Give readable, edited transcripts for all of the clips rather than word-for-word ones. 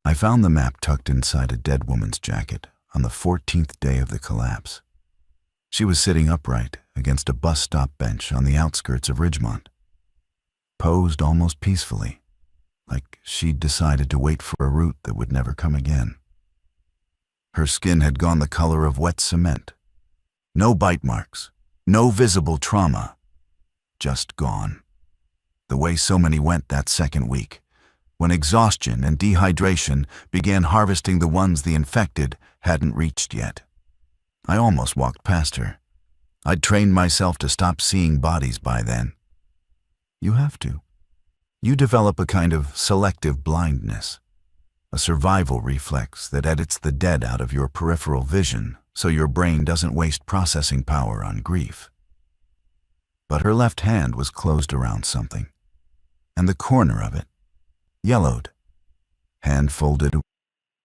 I found the map tucked inside a dead woman's jacket on the 14th day of the collapse. She was sitting upright against a bus stop bench on the outskirts of Ridgemont, posed almost peacefully, like she'd decided to wait for a route that would never come again. Her skin had gone the color of wet cement. No bite marks, no visible trauma, just gone. The way so many went that second week, when exhaustion and dehydration began harvesting the ones the infected hadn't reached yet. I almost walked past her. I'd trained myself to stop seeing bodies by then. You have to. You develop a kind of selective blindness, a survival reflex that edits the dead out of your peripheral vision so your brain doesn't waste processing power on grief. But her left hand was closed around something, and the corner of it, yellowed, hand folded,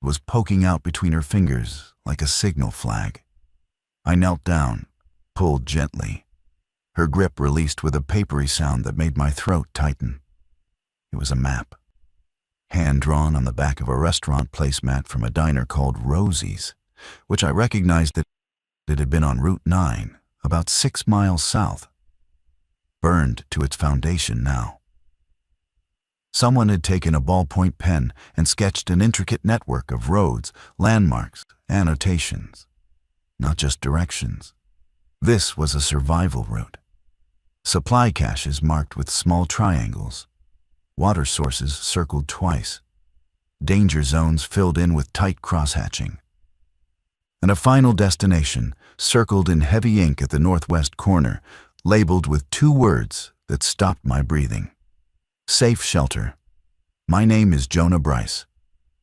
was poking out between her fingers like a signal flag. I knelt down, pulled gently. Her grip released with a papery sound that made my throat tighten. It was a map, hand-drawn on the back of a restaurant placemat from a diner called Rosie's, which I recognized that it had been on Route 9, about 6 miles south, burned to its foundation now. Someone had taken a ballpoint pen and sketched an intricate network of roads, landmarks, annotations, not just directions. This was a survival route. Supply caches marked with small triangles, water sources circled twice, danger zones filled in with tight cross-hatching, and a final destination circled in heavy ink at the northwest corner, labeled with 2 words that stopped my breathing. Safe shelter. My name is Jonah Bryce.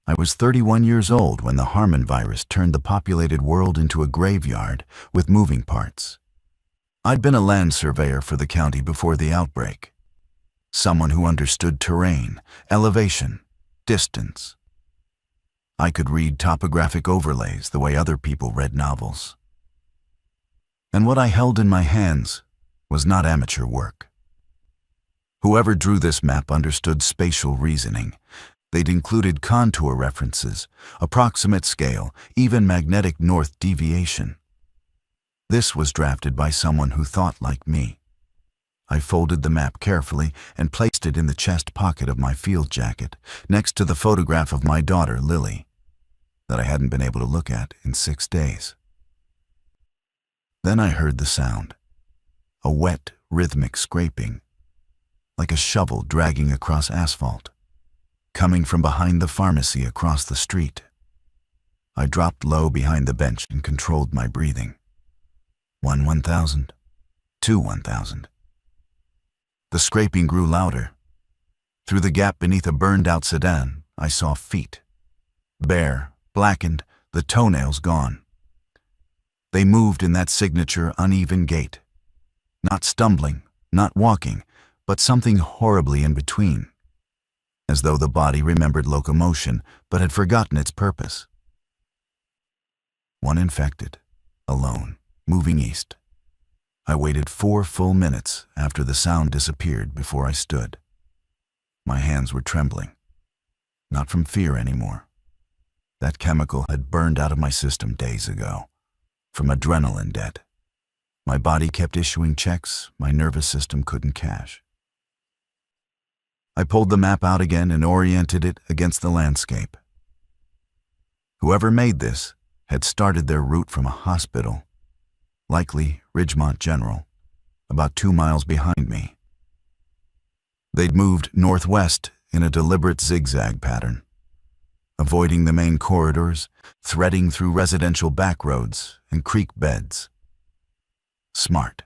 I was 31 years old when the Harmon virus turned the populated world into a graveyard with moving parts. I'd been a land surveyor for the county before the outbreak. Someone who understood terrain, elevation, distance. I could read topographic overlays the way other people read novels. And what I held in my hands was not amateur work. Whoever drew this map understood spatial reasoning. They'd included contour references, approximate scale, even magnetic north deviation. This was drafted by someone who thought like me. I folded the map carefully and placed it in the chest pocket of my field jacket, next to the photograph of my daughter, Lily, that I hadn't been able to look at in 6 days. Then I heard the sound, a wet, rhythmic scraping, like a shovel dragging across asphalt, coming from behind the pharmacy across the street. I dropped low behind the bench and controlled my breathing. 1 1,000, 2 1,000. The scraping grew louder. Through the gap beneath a burned-out sedan, I saw feet. Bare, blackened, the toenails gone. They moved in that signature uneven gait. Not stumbling, not walking, but something horribly in between, as though the body remembered locomotion but had forgotten its purpose. One infected, alone, moving east. I waited 4 full minutes after the sound disappeared before I stood. My hands were trembling, not from fear anymore. That chemical had burned out of my system days ago, from adrenaline debt. My body kept issuing checks my nervous system couldn't cash. I pulled the map out again and oriented it against the landscape. Whoever made this had started their route from a hospital, likely Ridgemont General, about 2 miles behind me. They'd moved northwest in a deliberate zigzag pattern, avoiding the main corridors, threading through residential back roads and creek beds. Smart.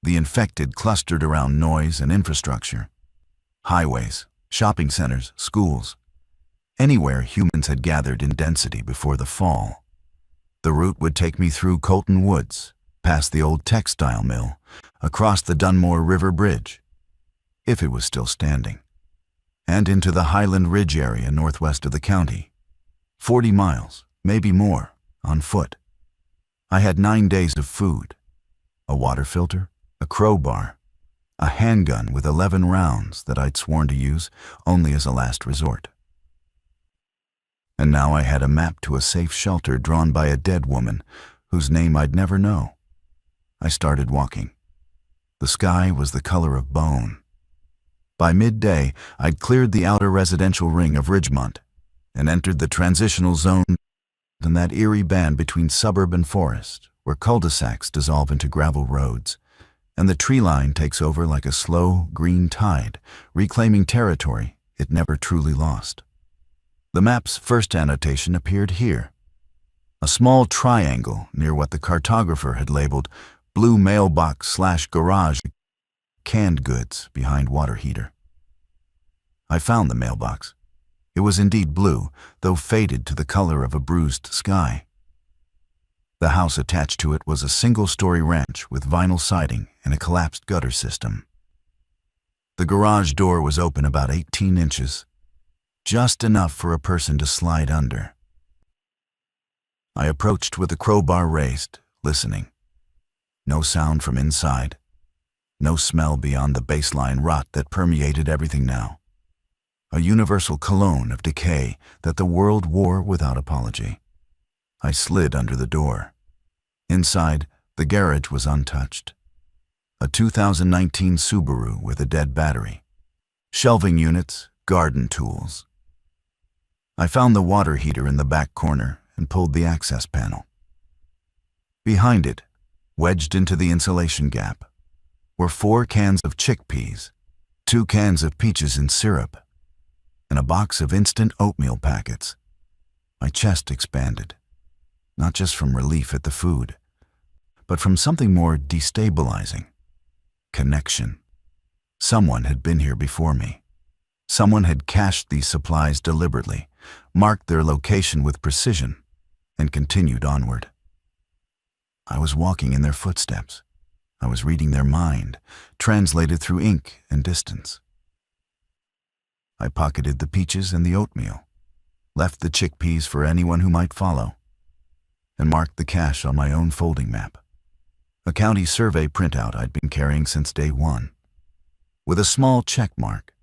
The infected clustered around noise and infrastructure. Highways, shopping centers, schools, anywhere humans had gathered in density before the fall. The route would take me through Colton Woods, past the old textile mill, across the Dunmore River Bridge, if it was still standing, and into the Highland Ridge area northwest of the county. 40 miles, maybe more, on foot. I had 9 days of food, a water filter, a crowbar, a handgun with 11 rounds that I'd sworn to use only as a last resort. And now I had a map to a safe shelter drawn by a dead woman whose name I'd never know. I started walking. The sky was the color of bone. By midday, I'd cleared the outer residential ring of Ridgemont and entered the transitional zone in that eerie band between suburb and forest, where cul-de-sacs dissolve into gravel roads, and the tree line takes over like a slow, green tide, reclaiming territory it never truly lost. The map's first annotation appeared here, a small triangle near what the cartographer had labeled blue mailbox/garage, canned goods behind water heater. I found the mailbox. It was indeed blue, though faded to the color of a bruised sky. The house attached to it was a single-story ranch with vinyl siding and a collapsed gutter system. The garage door was open about 18 inches, just enough for a person to slide under. I approached with the crowbar raised, listening. No sound from inside. No smell beyond the baseline rot that permeated everything now. A universal cologne of decay that the world wore without apology. I slid under the door. Inside, the garage was untouched. A 2019 Subaru with a dead battery. Shelving units, garden tools. I found the water heater in the back corner and pulled the access panel. Behind it, wedged into the insulation gap, were 4 cans of chickpeas, 2 cans of peaches in syrup, and a box of instant oatmeal packets. My chest expanded, not just from relief at the food, but from something more destabilizing. Connection. Someone had been here before me. Someone had cached these supplies deliberately, marked their location with precision, and continued onward. I was walking in their footsteps. I was reading their mind, translated through ink and distance. I pocketed the peaches and the oatmeal, left the chickpeas for anyone who might follow, and marked the cache on my own folding map, a county survey printout I'd been carrying since day one, with a small check mark.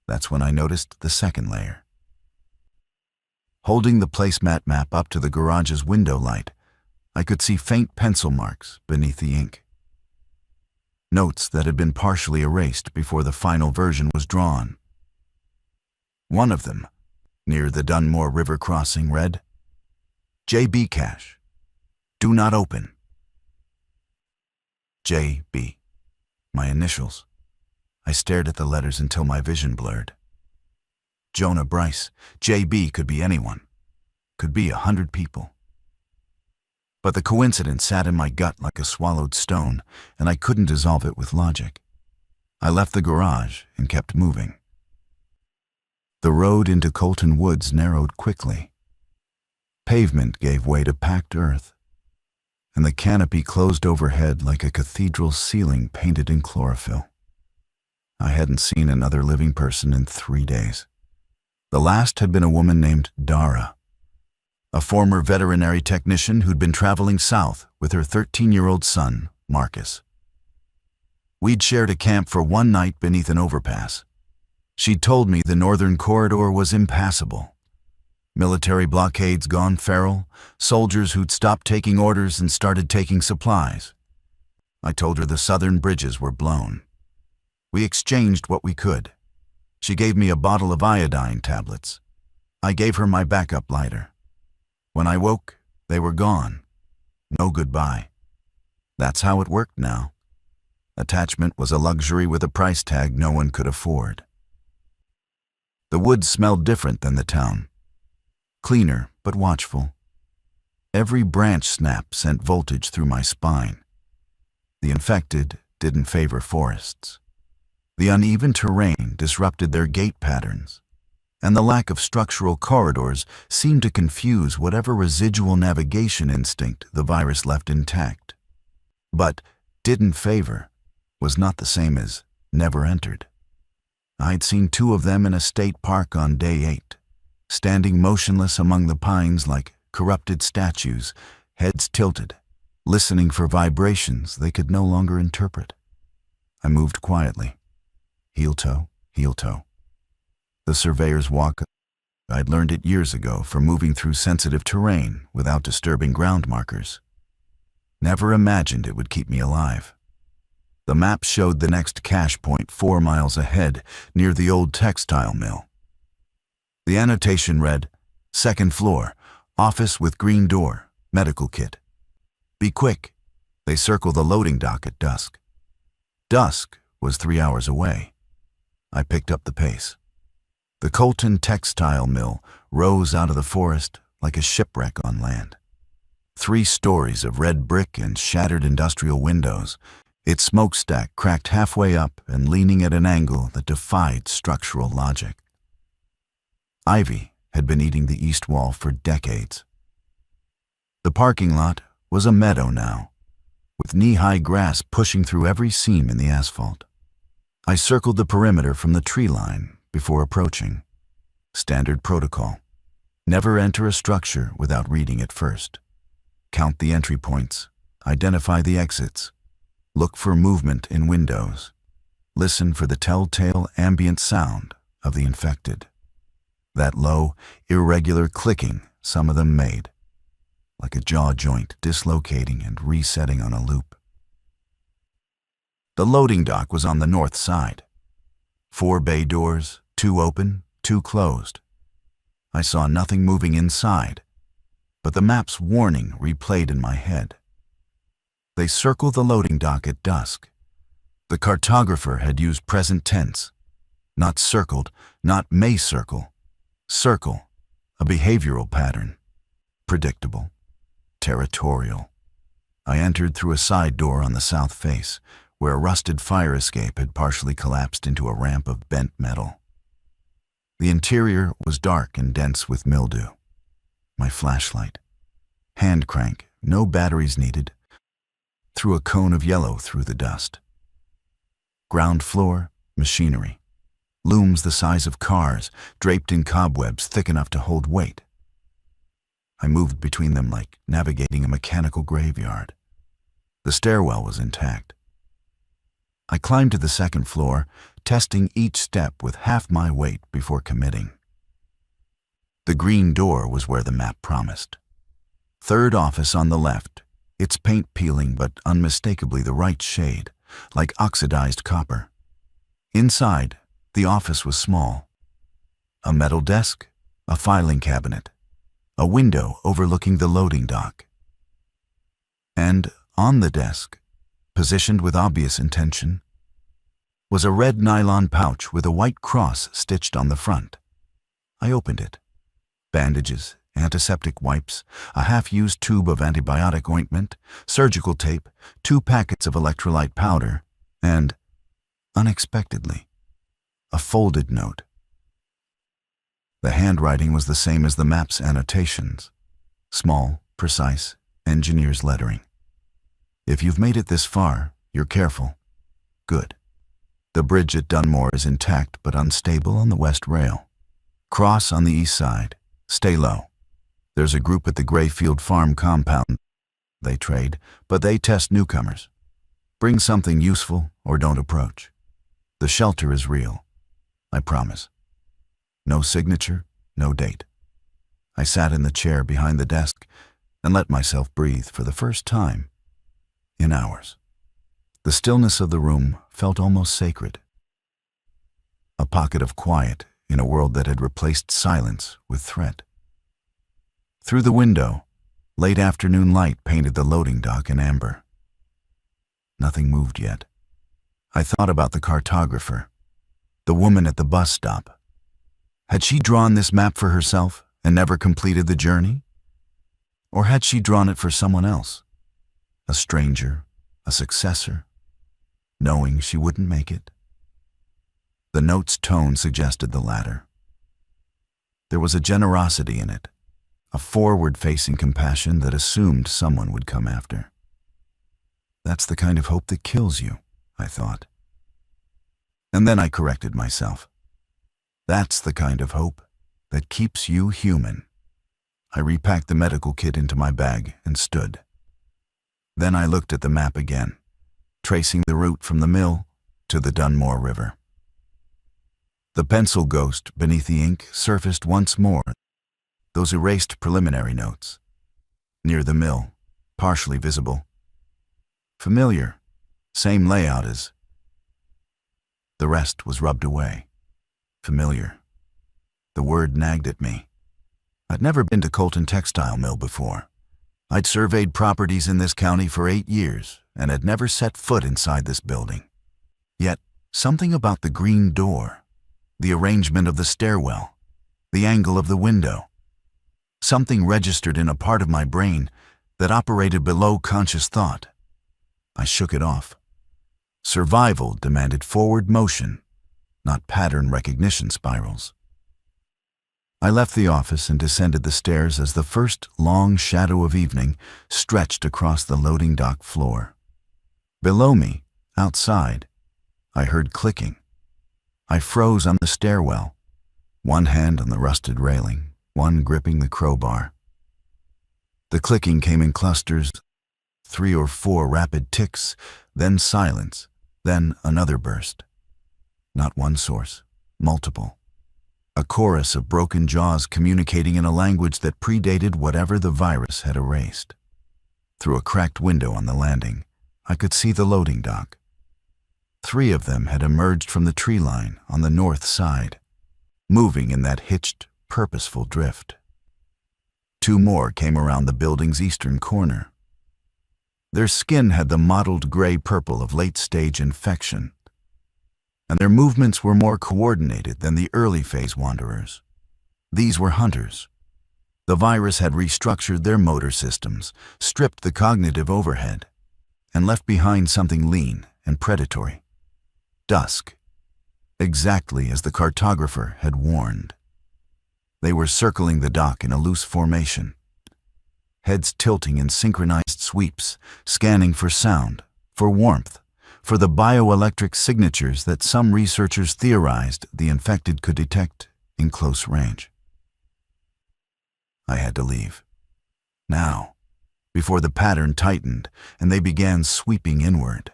That's when I noticed the second layer. Holding the placemat map up to the garage's window light, I could see faint pencil marks beneath the ink. Notes that had been partially erased before the final version was drawn. One of them, near the Dunmore River crossing, read, "J.B. Cache. Do not open." J.B. My initials. I stared at the letters until my vision blurred. Jonah Bryce. J.B. could be anyone. Could be 100 people. But the coincidence sat in my gut like a swallowed stone, and I couldn't dissolve it with logic. I left the garage and kept moving. The road into Colton Woods narrowed quickly. Pavement gave way to packed earth, and the canopy closed overhead like a cathedral ceiling painted in chlorophyll. I hadn't seen another living person in 3 days. The last had been a woman named Dara, a former veterinary technician who'd been traveling south with her 13-year-old son, Marcus. We'd shared a camp for one night beneath an overpass. She'd told me the northern corridor was impassable. Military blockades gone feral, soldiers who'd stopped taking orders and started taking supplies. I told her the southern bridges were blown. We exchanged what we could. She gave me a bottle of iodine tablets. I gave her my backup lighter. When I woke, they were gone. No goodbye. That's how it worked now. Attachment was a luxury with a price tag no one could afford. The woods smelled different than the town. Cleaner, but watchful. Every branch snap sent voltage through my spine. The infected didn't favor forests. The uneven terrain disrupted their gait patterns, and the lack of structural corridors seemed to confuse whatever residual navigation instinct the virus left intact. But didn't favor was not the same as never entered. I'd seen 2 of them in a state park on day 8, standing motionless among the pines like corrupted statues, heads tilted, listening for vibrations they could no longer interpret. I moved quietly, heel toe, heel toe. The surveyor's walk I'd learned it years ago for moving through sensitive terrain without disturbing ground markers. Never imagined it would keep me alive. The map showed the next cache point 4 miles ahead, near the old textile mill. The annotation read, "Second floor, office with green door, medical kit. Be quick." They circle the loading dock at dusk. Dusk was 3 hours away. I picked up the pace. The Colton textile mill rose out of the forest like a shipwreck on land. 3 stories of red brick and shattered industrial windows, its smokestack cracked halfway up and leaning at an angle that defied structural logic. Ivy had been eating the east wall for decades. The parking lot was a meadow now, with knee-high grass pushing through every seam in the asphalt. I circled the perimeter from the tree line before approaching. Standard protocol. Never enter a structure without reading it first. Count the entry points. Identify the exits. Look for movement in windows. Listen for the telltale ambient sound of the infected. That low, irregular clicking some of them made, like a jaw joint dislocating and resetting on a loop. The loading dock was on the north side. 4 bay doors, 2 open, 2 closed. I saw nothing moving inside, but the map's warning replayed in my head. They circled the loading dock at dusk. The cartographer had used present tense. Not circled, not may circle. Circle, a behavioral pattern. Predictable. Territorial. I entered through a side door on the south face, where a rusted fire escape had partially collapsed into a ramp of bent metal. The interior was dark and dense with mildew. My flashlight. Hand crank, no batteries needed. Threw a cone of yellow through the dust. Ground floor, machinery. Looms the size of cars, draped in cobwebs thick enough to hold weight. I moved between them like navigating a mechanical graveyard. The stairwell was intact. I climbed to the second floor, testing each step with half my weight before committing. The green door was where the map promised. 3rd office on the left, its paint peeling but unmistakably the right shade, like oxidized copper. Inside, the office was small. A metal desk, a filing cabinet, a window overlooking the loading dock. And on the desk, positioned with obvious intention, was a red nylon pouch with a white cross stitched on the front. I opened it. Bandages, antiseptic wipes, a half-used tube of antibiotic ointment, surgical tape, 2 packets of electrolyte powder, and, unexpectedly, a folded note. The handwriting was the same as the map's annotations. Small, precise, engineer's lettering. If you've made it this far, you're careful. Good. The bridge at Dunmore is intact but unstable on the west rail. Cross on the east side. Stay low. There's a group at the Grayfield Farm compound. They trade, but they test newcomers. Bring something useful or don't approach. The shelter is real. I promise. No signature, no date. I sat in the chair behind the desk and let myself breathe for the first time in hours. The stillness of the room felt almost sacred. A pocket of quiet in a world that had replaced silence with threat. Through the window, late afternoon light painted the loading dock in amber. Nothing moved yet. I thought about the cartographer, the woman at the bus stop. Had she drawn this map for herself and never completed the journey? Or had she drawn it for someone else? A stranger, a successor, knowing she wouldn't make it? The note's tone suggested the latter. There was a generosity in it, a forward-facing compassion that assumed someone would come after. That's the kind of hope that kills you, I thought. And then I corrected myself. That's the kind of hope that keeps you human. I repacked the medical kit into my bag and stood. Then I looked at the map again, tracing the route from the mill to the Dunmore River. The pencil ghost beneath the ink surfaced once more, those erased preliminary notes. Near the mill, partially visible. Familiar, same layout as. The rest was rubbed away. Familiar. The word nagged at me. I'd never been to Colton Textile Mill before. I'd surveyed properties in this county for 8 years and had never set foot inside this building. Yet, something about the green door, the arrangement of the stairwell, the angle of the window, something registered in a part of my brain that operated below conscious thought. I shook it off. Survival demanded forward motion, not pattern recognition spirals. I left the office and descended the stairs as the first long shadow of evening stretched across the loading dock floor. Below me, outside, I heard clicking. I froze on the stairwell, one hand on the rusted railing, one gripping the crowbar. The clicking came in clusters, 3 or 4 rapid ticks, then silence, then another burst. Not one source, multiple. A chorus of broken jaws communicating in a language that predated whatever the virus had erased. Through a cracked window on the landing, I could see the loading dock. 3 of them had emerged from the tree line on the north side, moving in that hitched, purposeful drift. 2 more came around the building's eastern corner. Their skin had the mottled gray-purple of late-stage infection, and their movements were more coordinated than the early-phase wanderers. These were hunters. The virus had restructured their motor systems, stripped the cognitive overhead, and left behind something lean and predatory. Dusk, exactly as the cartographer had warned. They were circling the dock in a loose formation, heads tilting in synchronized sweeps, scanning for sound, for warmth, for the bioelectric signatures that some researchers theorized the infected could detect in close range. I had to leave. Now, before the pattern tightened and they began sweeping inward.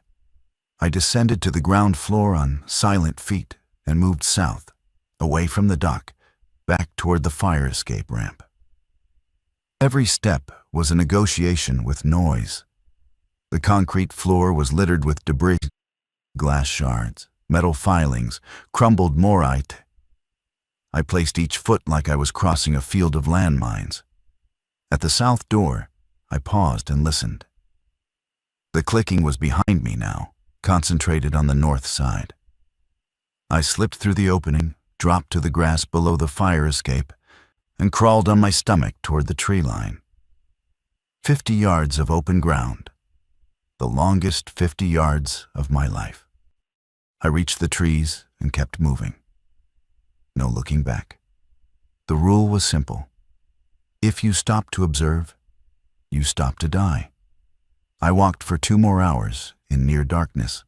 I descended to the ground floor on silent feet and moved south, away from the dock, back toward the fire escape ramp. Every step was a negotiation with noise. The concrete floor was littered with debris, glass shards, metal filings, crumbled morite. I placed each foot like I was crossing a field of landmines. At the south door, I paused and listened. The clicking was behind me now, concentrated on the north side. I slipped through the opening, dropped to the grass below the fire escape, and crawled on my stomach toward the tree line. 50 yards of open ground. The longest 50 yards of my life. I reached the trees and kept moving. No looking back. The rule was simple. If you stop to observe, you stop to die. I walked for 2 more hours in near darkness,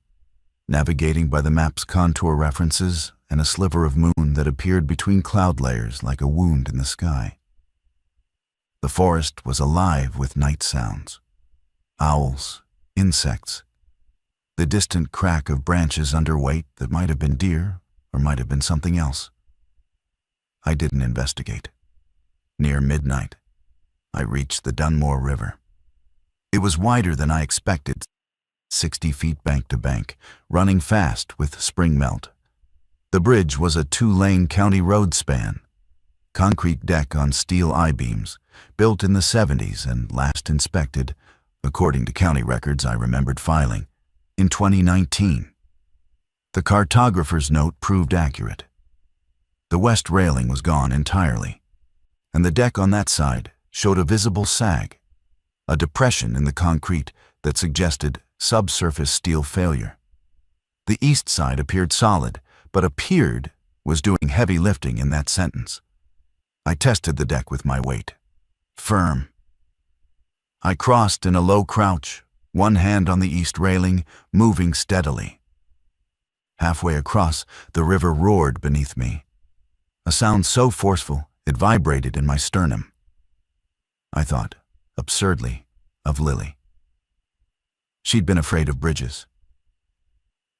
navigating by the map's contour references and a sliver of moon that appeared between cloud layers like a wound in the sky. The forest was alive with night sounds. Owls, insects, the distant crack of branches under weight that might have been deer or might have been something else. I didn't investigate. Near midnight, I reached the Dunmore River. It was wider than I expected, 60 feet bank to bank, running fast with spring melt. The bridge was a 2-lane county road span, concrete deck on steel I-beams, built in the 70s and last inspected, according to county records I remembered filing, in 2019. The cartographer's note proved accurate. The west railing was gone entirely, and the deck on that side showed a visible sag, a depression in the concrete that suggested subsurface steel failure. The east side appeared solid, but appeared was doing heavy lifting in that sentence. I tested the deck with my weight. Firm. I crossed in a low crouch, one hand on the east railing, moving steadily. Halfway across, the river roared beneath me, a sound so forceful it vibrated in my sternum. I thought, absurdly, of Lily. She'd been afraid of bridges.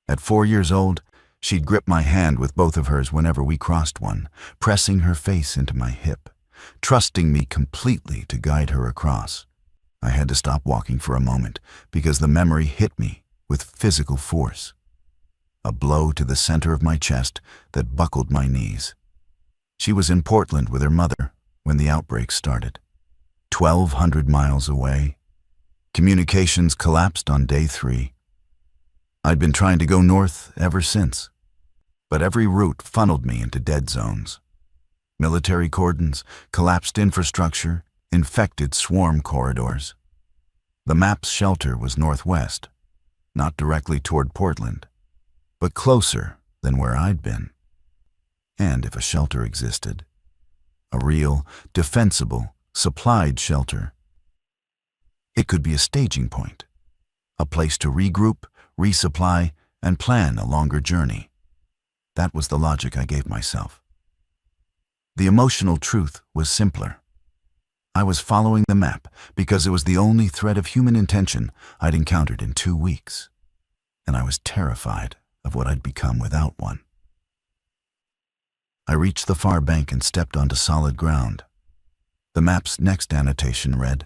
At 4 years old, She'd grip my hand with both of hers whenever we crossed one, pressing her face into my hip, trusting me completely to guide her across. I had to stop walking for a moment because the memory hit me with physical force. A blow to the center of my chest that buckled my knees. She was in Portland with her mother when the outbreak started. 1,200 miles away. Communications collapsed on day 3. I'd been trying to go north ever since, but every route funneled me into dead zones. Military cordons, collapsed infrastructure, infected swarm corridors. The map's shelter was northwest, not directly toward Portland, but closer than where I'd been. And if a shelter existed, a real, defensible, supplied shelter, it could be a staging point, a place to regroup, resupply, and plan a longer journey. That was the logic I gave myself. The emotional truth was simpler. I was following the map because it was the only thread of human intention I'd encountered in 2 weeks, and I was terrified of what I'd become without one. I reached the far bank and stepped onto solid ground. The map's next annotation read,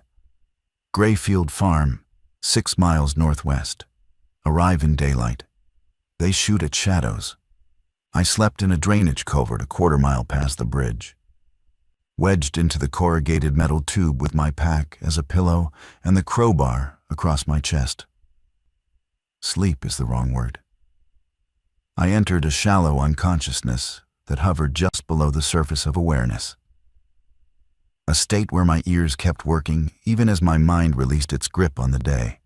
Grayfield Farm, 6 miles northwest. Arrive in daylight. They shoot at shadows. I slept in a drainage culvert a quarter-mile past the bridge, wedged into the corrugated metal tube with my pack as a pillow and the crowbar across my chest. Sleep is the wrong word. I entered a shallow unconsciousness that hovered just below the surface of awareness. A state where my ears kept working even as my mind released its grip on the day.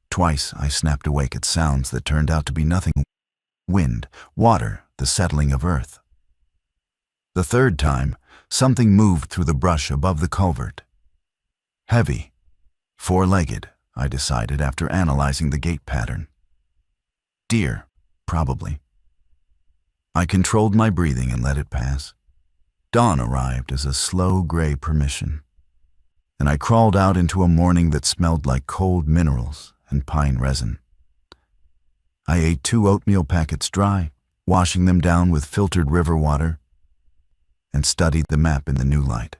Twice I snapped awake at sounds that turned out to be nothing. Wind, water, the settling of earth. The third time, something moved through the brush above the culvert. Heavy, 4-legged, I decided after analyzing the gait pattern. Deer, probably. I controlled my breathing and let it pass. Dawn arrived as a slow gray permission, and I crawled out into a morning that smelled like cold minerals and pine resin. I ate 2 oatmeal packets dry, washing them down with filtered river water, and studied the map in the new light.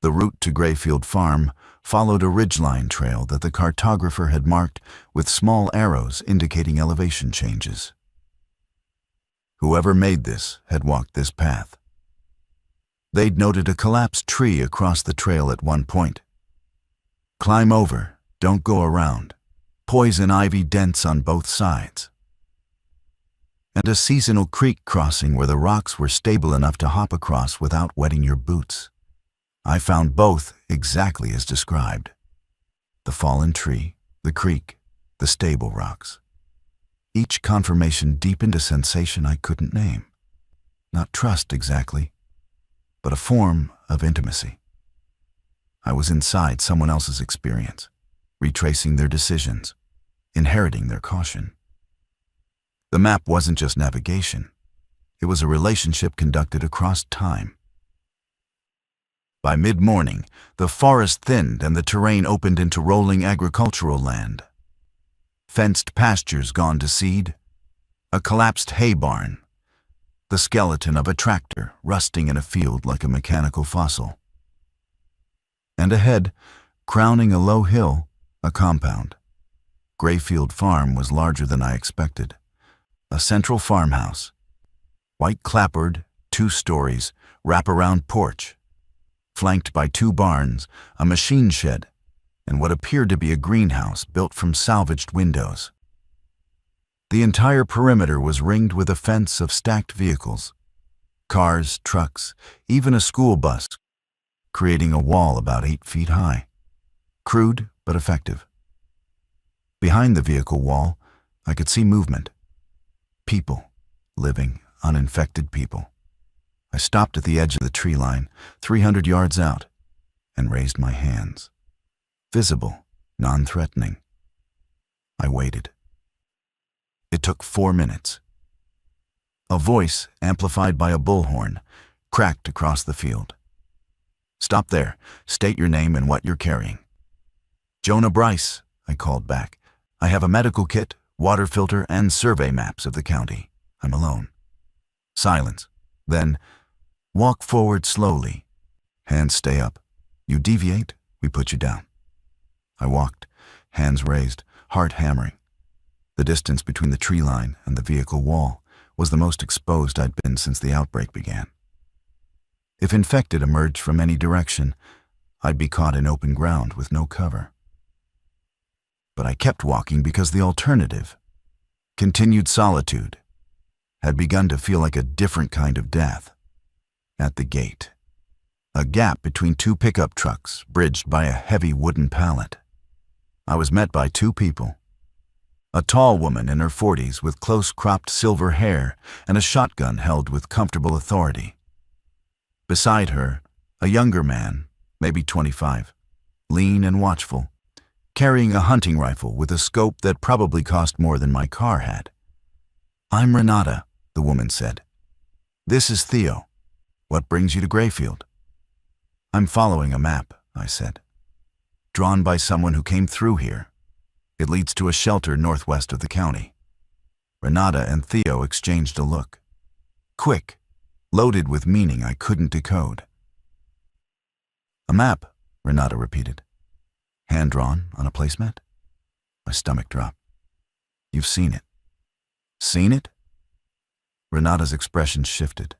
The route to Grayfield Farm followed a ridgeline trail that the cartographer had marked with small arrows indicating elevation changes. Whoever made this had walked this path. They'd noted a collapsed tree across the trail at one point. Climb over, don't go around. Poison ivy dents on both sides. And a seasonal creek crossing where the rocks were stable enough to hop across without wetting your boots. I found both exactly as described. The fallen tree, the creek, the stable rocks. Each confirmation deepened a sensation I couldn't name. Not trust exactly, but a form of intimacy. I was inside someone else's experience, retracing their decisions, inheriting their caution. The map wasn't just navigation. It was a relationship conducted across time. By mid-morning, the forest thinned and the terrain opened into rolling agricultural land. Fenced pastures gone to seed, a collapsed hay barn, the skeleton of a tractor rusting in a field like a mechanical fossil. And ahead, crowning a low hill, a compound. Grayfield Farm was larger than I expected. A central farmhouse, white clapboard, 2 stories, wraparound porch, flanked by 2 barns, a machine shed, and what appeared to be a greenhouse built from salvaged windows. The entire perimeter was ringed with a fence of stacked vehicles, cars, trucks, even a school bus, creating a wall about 8 feet high. Crude, but effective. Behind the vehicle wall, I could see movement. People, living, uninfected people. I stopped at the edge of the tree line, 300 yards out, and raised my hands. Visible, non-threatening. I waited. It took 4 minutes. A voice, amplified by a bullhorn, cracked across the field. Stop there. State your name and what you're carrying. Jonah Bryce, I called back. I have a medical kit, water filter, and survey maps of the county. I'm alone. Silence. Then, walk forward slowly. Hands stay up. You deviate, we put you down. I walked, hands raised, heart hammering. The distance between the tree line and the vehicle wall was the most exposed I'd been since the outbreak began. If infected emerged from any direction, I'd be caught in open ground with no cover. But I kept walking because the alternative, continued solitude, had begun to feel like a different kind of death. At the gate, a gap between two pickup trucks bridged by a heavy wooden pallet, I was met by two people. A tall woman in her 40s with close-cropped silver hair and a shotgun held with comfortable authority. Beside her, a younger man, maybe 25, lean and watchful, carrying a hunting rifle with a scope that probably cost more than my car had. "I'm Renata," the woman said. "This is Theo. What brings you to Grayfield?" "I'm following a map," I said. "Drawn by someone who came through here. It leads to a shelter northwest of the county." Renata and Theo exchanged a look. Quick, loaded with meaning I couldn't decode. "A map," Renata repeated. "Hand-drawn on a placemat?" My stomach dropped. "You've seen it." "Seen it?" Renata's expression shifted.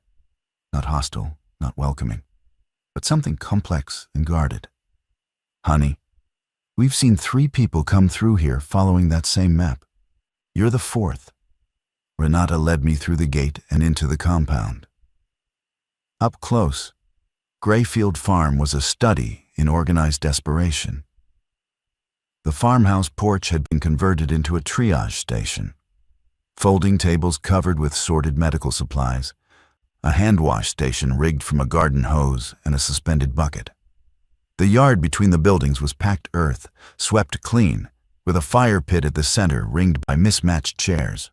Not hostile, not welcoming, but something complex and guarded. "Honey, we've seen 3 people come through here following that same map. You're the 4th. Renata led me through the gate and into the compound. Up close, Grayfield Farm was a study in organized desperation. The farmhouse porch had been converted into a triage station. Folding tables covered with sorted medical supplies, a hand wash station rigged from a garden hose and a suspended bucket. The yard between the buildings was packed earth, swept clean, with a fire pit at the center ringed by mismatched chairs.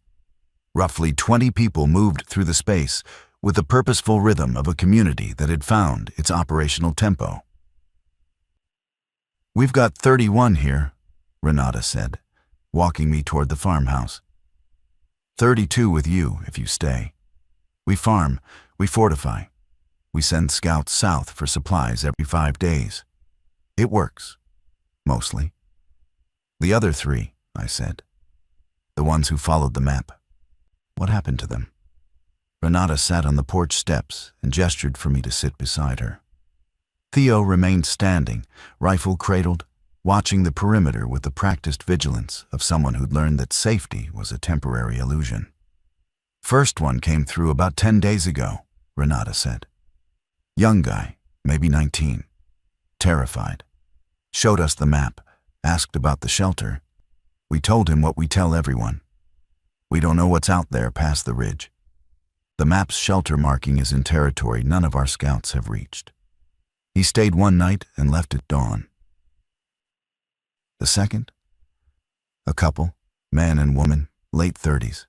Roughly 20 people moved through the space with the purposeful rhythm of a community that had found its operational tempo. "We've got 31 here," Renata said, walking me toward the farmhouse. 32 with you if you stay. We farm, we fortify. We send scouts south for supplies every 5 days. It works, mostly." "The other 3, I said. "The ones who followed the map. What happened to them?" Renata sat on the porch steps and gestured for me to sit beside her. Theo remained standing, rifle cradled, watching the perimeter with the practiced vigilance of someone who'd learned that safety was a temporary illusion. "First one came through about 10 days ago," Renata said. "Young guy, maybe 19. Terrified. Showed us the map, asked about the shelter. We told him what we tell everyone. We don't know what's out there past the ridge. The map's shelter marking is in territory none of our scouts have reached. He stayed one night and left at dawn." The second? A couple, man and woman, late 30s.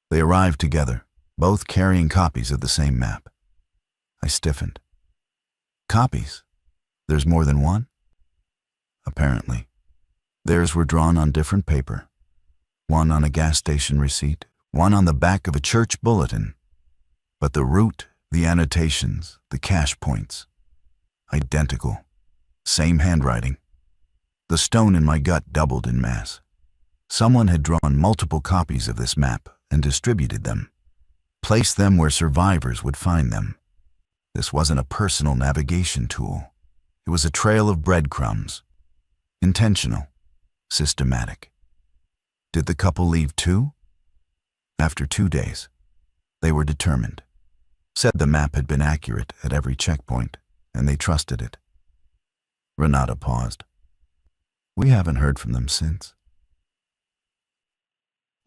They arrived together, both carrying copies of the same map. I stiffened. "Copies? There's more than one?" "Apparently. Theirs were drawn on different paper. One on a gas station receipt, one on the back of a church bulletin. But the route, the annotations, the cache points, identical. Same handwriting. The stone in my gut doubled in mass. Someone had drawn multiple copies of this map and distributed them, placed them where survivors would find them. This wasn't a personal navigation tool. It was a trail of breadcrumbs. Intentional, systematic. Did the couple leave too? After 2 days, they were determined. Said the map had been accurate at every checkpoint, and they trusted it. Renata paused. "We haven't heard from them since."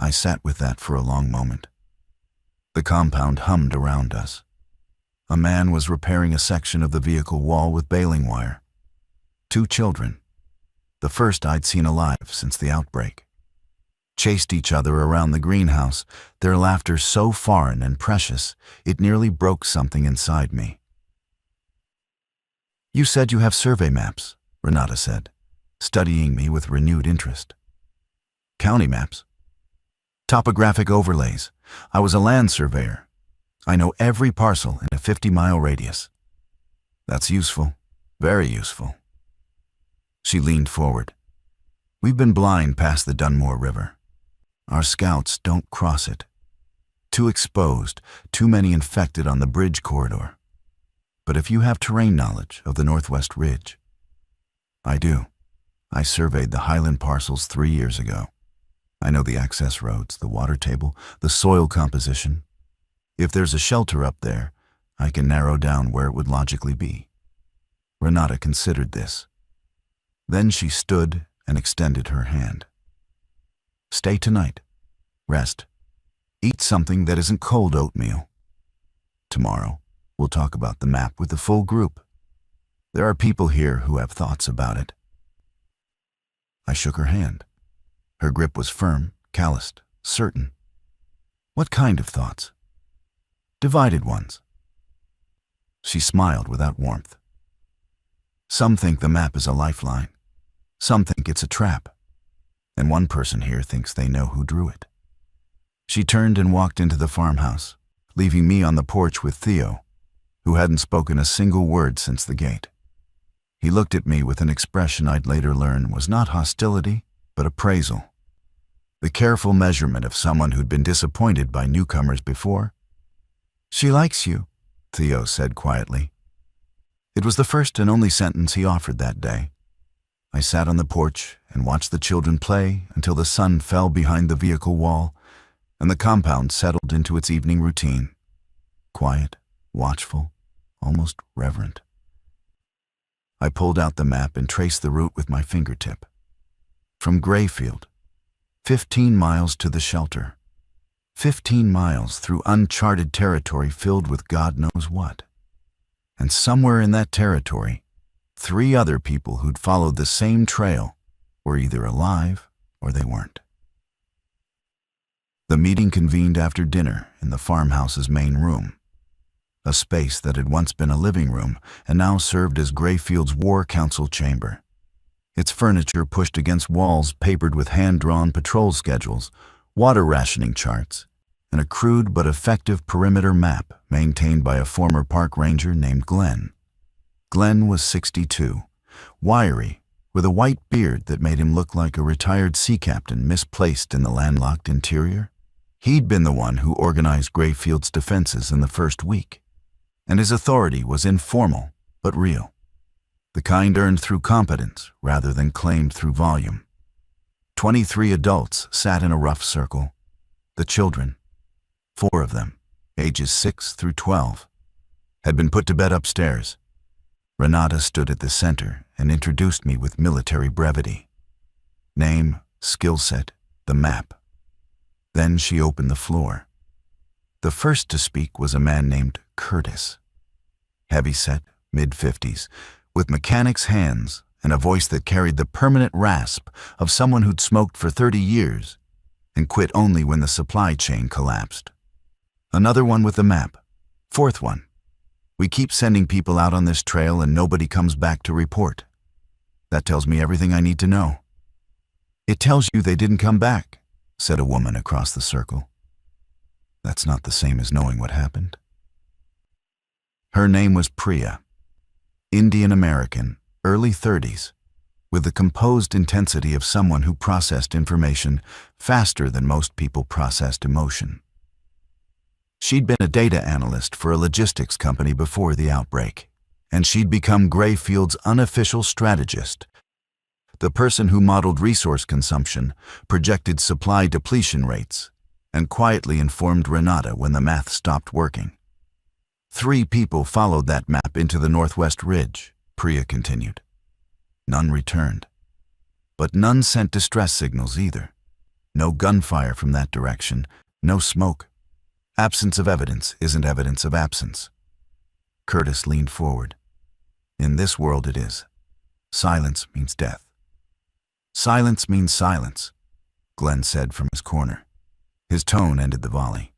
I sat with that for a long moment. The compound hummed around us. A man was repairing a section of the vehicle wall with baling wire. 2 children, the first I'd seen alive since the outbreak, chased each other around the greenhouse, their laughter so foreign and precious it nearly broke something inside me. "You said you have survey maps," Renata said, studying me with renewed interest. "County maps?" Topographic overlays. I was a land surveyor. I know every parcel in a 50-mile radius. That's useful. Very useful. She leaned forward. We've been blind past the Dunmore River. Our scouts don't cross it. Too exposed, too many infected on the bridge corridor. But if you have terrain knowledge of the Northwest Ridge. I do. I surveyed the Highland parcels 3 years ago. I know the access roads, the water table, the soil composition. If there's a shelter up there, I can narrow down where it would logically be. Renata considered this. Then she stood and extended her hand. Stay tonight. Rest. Eat something that isn't cold oatmeal. Tomorrow, we'll talk about the map with the full group. There are people here who have thoughts about it. I shook her hand. Her grip was firm, calloused, certain. What kind of thoughts? Divided ones. She smiled without warmth. Some think the map is a lifeline. Some think it's a trap. And one person here thinks they know who drew it. She turned and walked into the farmhouse, leaving me on the porch with Theo, who hadn't spoken a single word since the gate. He looked at me with an expression I'd later learn was not hostility, but appraisal. The careful measurement of someone who'd been disappointed by newcomers before. She likes you, Theo said quietly. It was the first and only sentence he offered that day. I sat on the porch and watched the children play until the sun fell behind the vehicle wall and the compound settled into its evening routine. Quiet, watchful, almost reverent. I pulled out the map and traced the route with my fingertip. From Grayfield, 15 miles to the shelter. 15 miles through uncharted territory filled with God knows what. And somewhere in that territory, 3 other people who'd followed the same trail were either alive or they weren't. The meeting convened after dinner in the farmhouse's main room, a space that had once been a living room and now served as Grayfield's war council chamber. Its furniture pushed against walls papered with hand-drawn patrol schedules, water rationing charts, and a crude but effective perimeter map maintained by a former park ranger named Glenn. Glenn was 62, wiry, with a white beard that made him look like a retired sea captain misplaced in the landlocked interior. He'd been the one who organized Grayfield's defenses in the first week, and his authority was informal but real, the kind earned through competence rather than claimed through volume. 23 adults sat in a rough circle. The children, 4 of them, ages 6 through 12, had been put to bed upstairs. Renata stood at the center and introduced me with military brevity. Name, skill set, the map. Then she opened the floor. The first to speak was a man named Curtis. Heavy-set, mid-50s, with mechanic's hands and a voice that carried the permanent rasp of someone who'd smoked for 30 years and quit only when the supply chain collapsed. Another one with the map. 4th one. We keep sending people out on this trail and nobody comes back to report. That tells me everything I need to know. It tells you they didn't come back, said a woman across the circle. That's not the same as knowing what happened. Her name was Priya, Indian American, early 30s, with the composed intensity of someone who processed information faster than most people processed emotion. She'd been a data analyst for a logistics company before the outbreak, and she'd become Grayfield's unofficial strategist, the person who modeled resource consumption, projected supply depletion rates, and quietly informed Renata when the math stopped working. 3 people followed that map into the Northwest Ridge, Priya continued. None returned. But none sent distress signals either. No gunfire from that direction, no smoke. Absence of evidence isn't evidence of absence. Curtis leaned forward. In this world it is. Silence means death. Silence means silence, Glenn said from his corner. His tone ended the volley.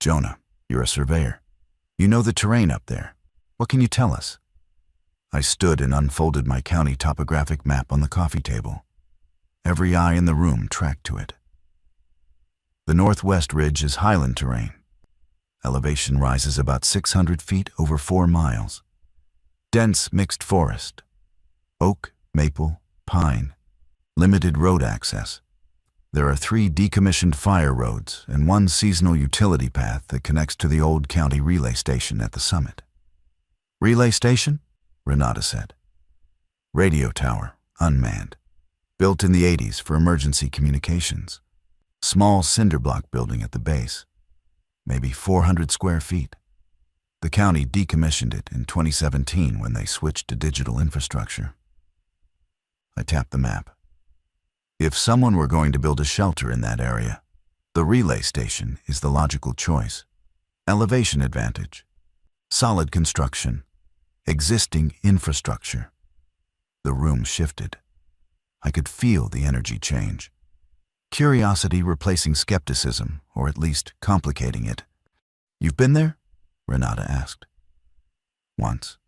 Jonah, you're a surveyor. You know the terrain up there. What can you tell us? I stood and unfolded my county topographic map on the coffee table. Every eye in the room tracked to it. The northwest ridge is highland terrain. Elevation rises about 600 feet over 4 miles. Dense mixed forest. Oak, maple, pine. Limited road access. There are 3 decommissioned fire roads and 1 seasonal utility path that connects to the old county relay station at the summit. Relay station? Renata said. Radio tower, unmanned. Built in the 80s for emergency communications. Small cinder block building at the base. Maybe 400 square feet. The county decommissioned it in 2017 when they switched to digital infrastructure. I tapped the map. If someone were going to build a shelter in that area, the relay station is the logical choice. Elevation advantage. Solid construction. Existing infrastructure. The room shifted. I could feel the energy change. Curiosity replacing skepticism, or at least complicating it. You've been there? Renata asked. Once.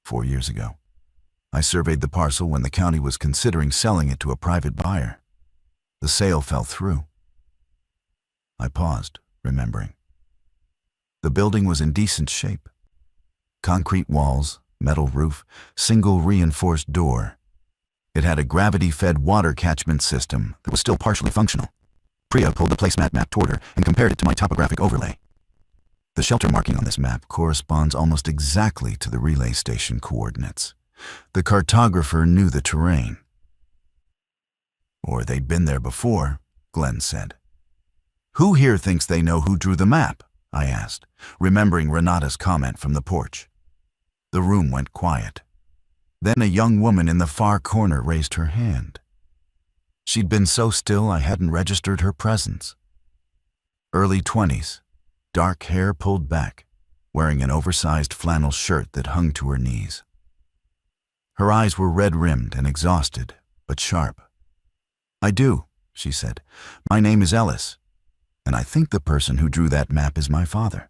4 years ago. I surveyed the parcel when the county was considering selling it to a private buyer. The sale fell through. I paused, remembering. The building was in decent shape. Concrete walls, metal roof, single reinforced door. It had a gravity-fed water catchment system that was still partially functional. Priya pulled the placemat map toward her and compared it to my topographic overlay. The shelter marking on this map corresponds almost exactly to the relay station coordinates. The cartographer knew the terrain. Or they'd been there before, Glenn said. Who here thinks they know who drew the map? I asked, remembering Renata's comment from the porch. The room went quiet. Then a young woman in the far corner raised her hand. She'd been so still I hadn't registered her presence. Early 20s, dark hair pulled back, wearing an oversized flannel shirt that hung to her knees. Her eyes were red-rimmed and exhausted, but sharp. I do, she said. My name is Ellis, and I think the person who drew that map is my father.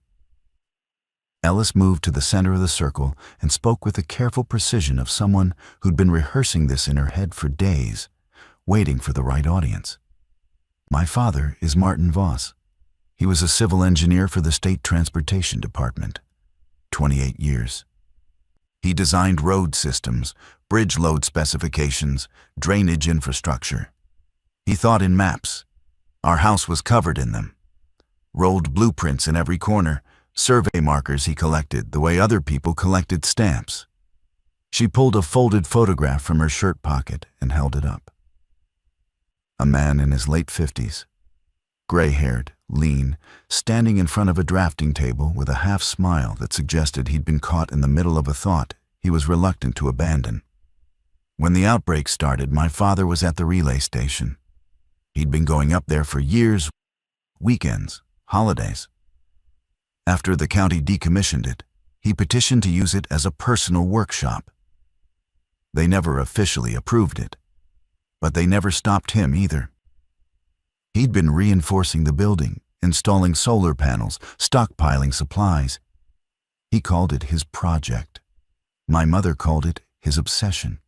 Ellis moved to the center of the circle and spoke with the careful precision of someone who'd been rehearsing this in her head for days, waiting for the right audience. My father is Martin Voss. He was a civil engineer for the State Transportation Department. 28 years. He designed road systems, bridge load specifications, drainage infrastructure. He thought in maps. Our house was covered in them. Rolled blueprints in every corner, survey markers he collected the way other people collected stamps. She pulled a folded photograph from her shirt pocket and held it up. A man in his late 50s, gray-haired, lean, standing in front of a drafting table with a half smile that suggested he'd been caught in the middle of a thought he was reluctant to abandon. When the outbreak started, my father was at the relay station. He'd been going up there for years, weekends, holidays. After the county decommissioned it, he petitioned to use it as a personal workshop. They never officially approved it, but they never stopped him either. He'd been reinforcing the building, installing solar panels, stockpiling supplies. He called it his project. My mother called it his obsession.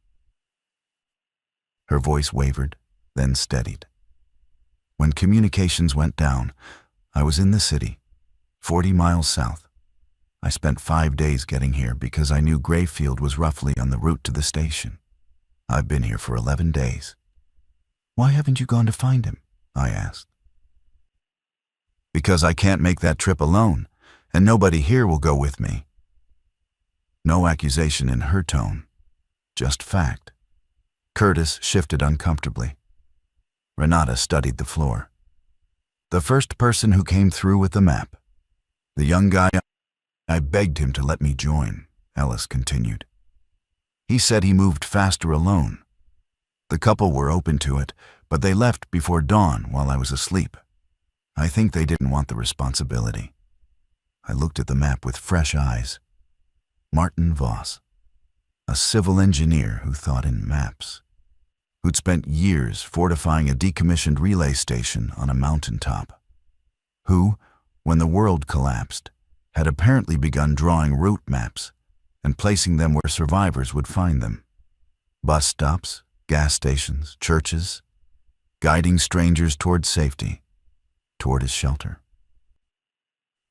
Her voice wavered, then steadied. When communications went down, I was in the city, 40 miles south. I spent 5 days getting here because I knew Grayfield was roughly on the route to the station. I've been here for 11 days. Why haven't you gone to find him? I asked. Because I can't make that trip alone, and nobody here will go with me. No accusation in her tone, just fact. Curtis shifted uncomfortably. Renata studied the floor. The first person who came through with the map. The young guy, I begged him to let me join, Ellis continued. He said he moved faster alone. The couple were open to it, but they left before dawn while I was asleep. I think they didn't want the responsibility. I looked at the map with fresh eyes. Martin Voss, a civil engineer who thought in maps, who'd spent years fortifying a decommissioned relay station on a mountaintop, who, when the world collapsed, had apparently begun drawing route maps and placing them where survivors would find them. Bus stops, gas stations, churches, guiding strangers towards safety. toward his shelter.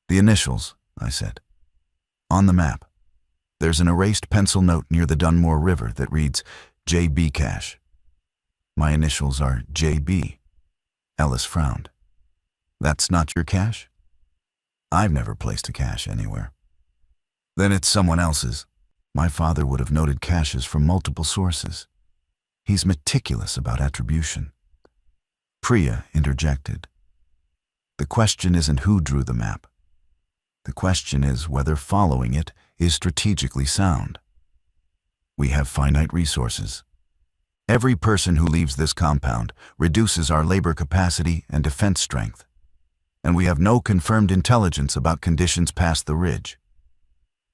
"The initials," I said. "On the map. There's an erased pencil note near the Dunmore River that reads J.B. Cache. My initials are J.B. Ellis frowned. "That's not your cache?" "I've never placed a cache anywhere." "Then it's someone else's." My father would have noted caches from multiple sources. He's meticulous about attribution. Priya interjected. "The question isn't who drew the map. The question is whether following it is strategically sound. We have finite resources. Every person who leaves this compound reduces our labor capacity and defense strength. And we have no confirmed intelligence about conditions past the ridge.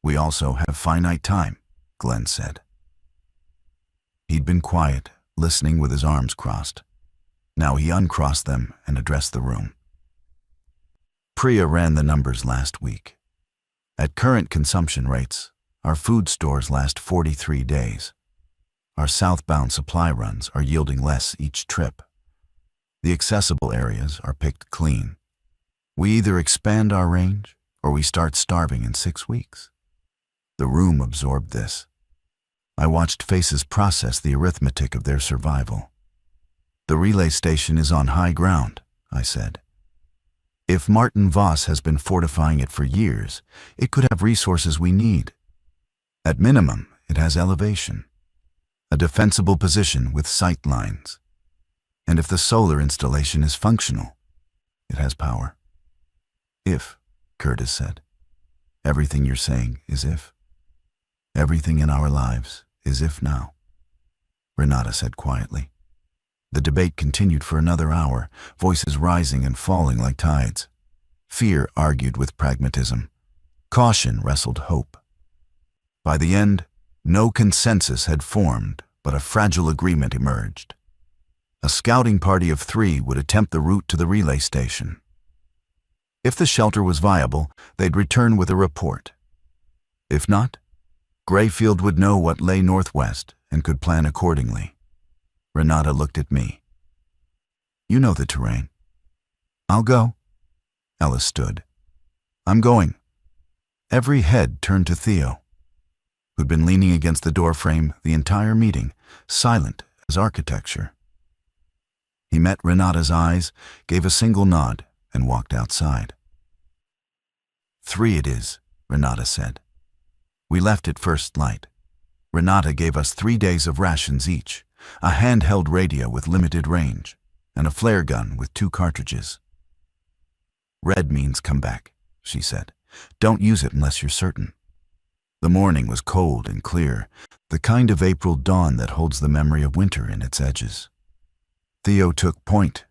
We also have finite time," Glenn said. He'd been quiet, listening with his arms crossed. Now he uncrossed them and addressed the room. "Priya ran the numbers last week. At current consumption rates, our food stores last 43 days. Our southbound supply runs are yielding less each trip. The accessible areas are picked clean. We either expand our range or we start starving in 6 weeks." The room absorbed this. I watched faces process the arithmetic of their survival. "The relay station is on high ground," I said. "If Martin Voss has been fortifying it for years, it could have resources we need. At minimum, it has elevation, a defensible position with sight lines. And if the solar installation is functional, it has power." "If," Curtis said. "Everything you're saying is if. Everything in our lives is if now," Renata said quietly. The debate continued for another hour, voices rising and falling like tides. Fear argued with pragmatism. Caution wrestled hope. By the end, no consensus had formed, but a fragile agreement emerged. A scouting party of 3 would attempt the route to the relay station. If the shelter was viable, they'd return with a report. If not, Grayfield would know what lay northwest and could plan accordingly. Renata looked at me. "You know the terrain." "I'll go." Ellis stood. "I'm going." Every head turned to Theo, who'd been leaning against the doorframe the entire meeting, silent as architecture. He met Renata's eyes, gave a single nod, and walked outside. "3 it is," Renata said. "We left at first light. Renata gave us 3 days of rations each, a handheld radio with limited range, and a flare gun with 2 cartridges. Red means come back," she said. "Don't use it unless you're certain." The morning was cold and clear, the kind of April dawn that holds the memory of winter in its edges. Theo took point,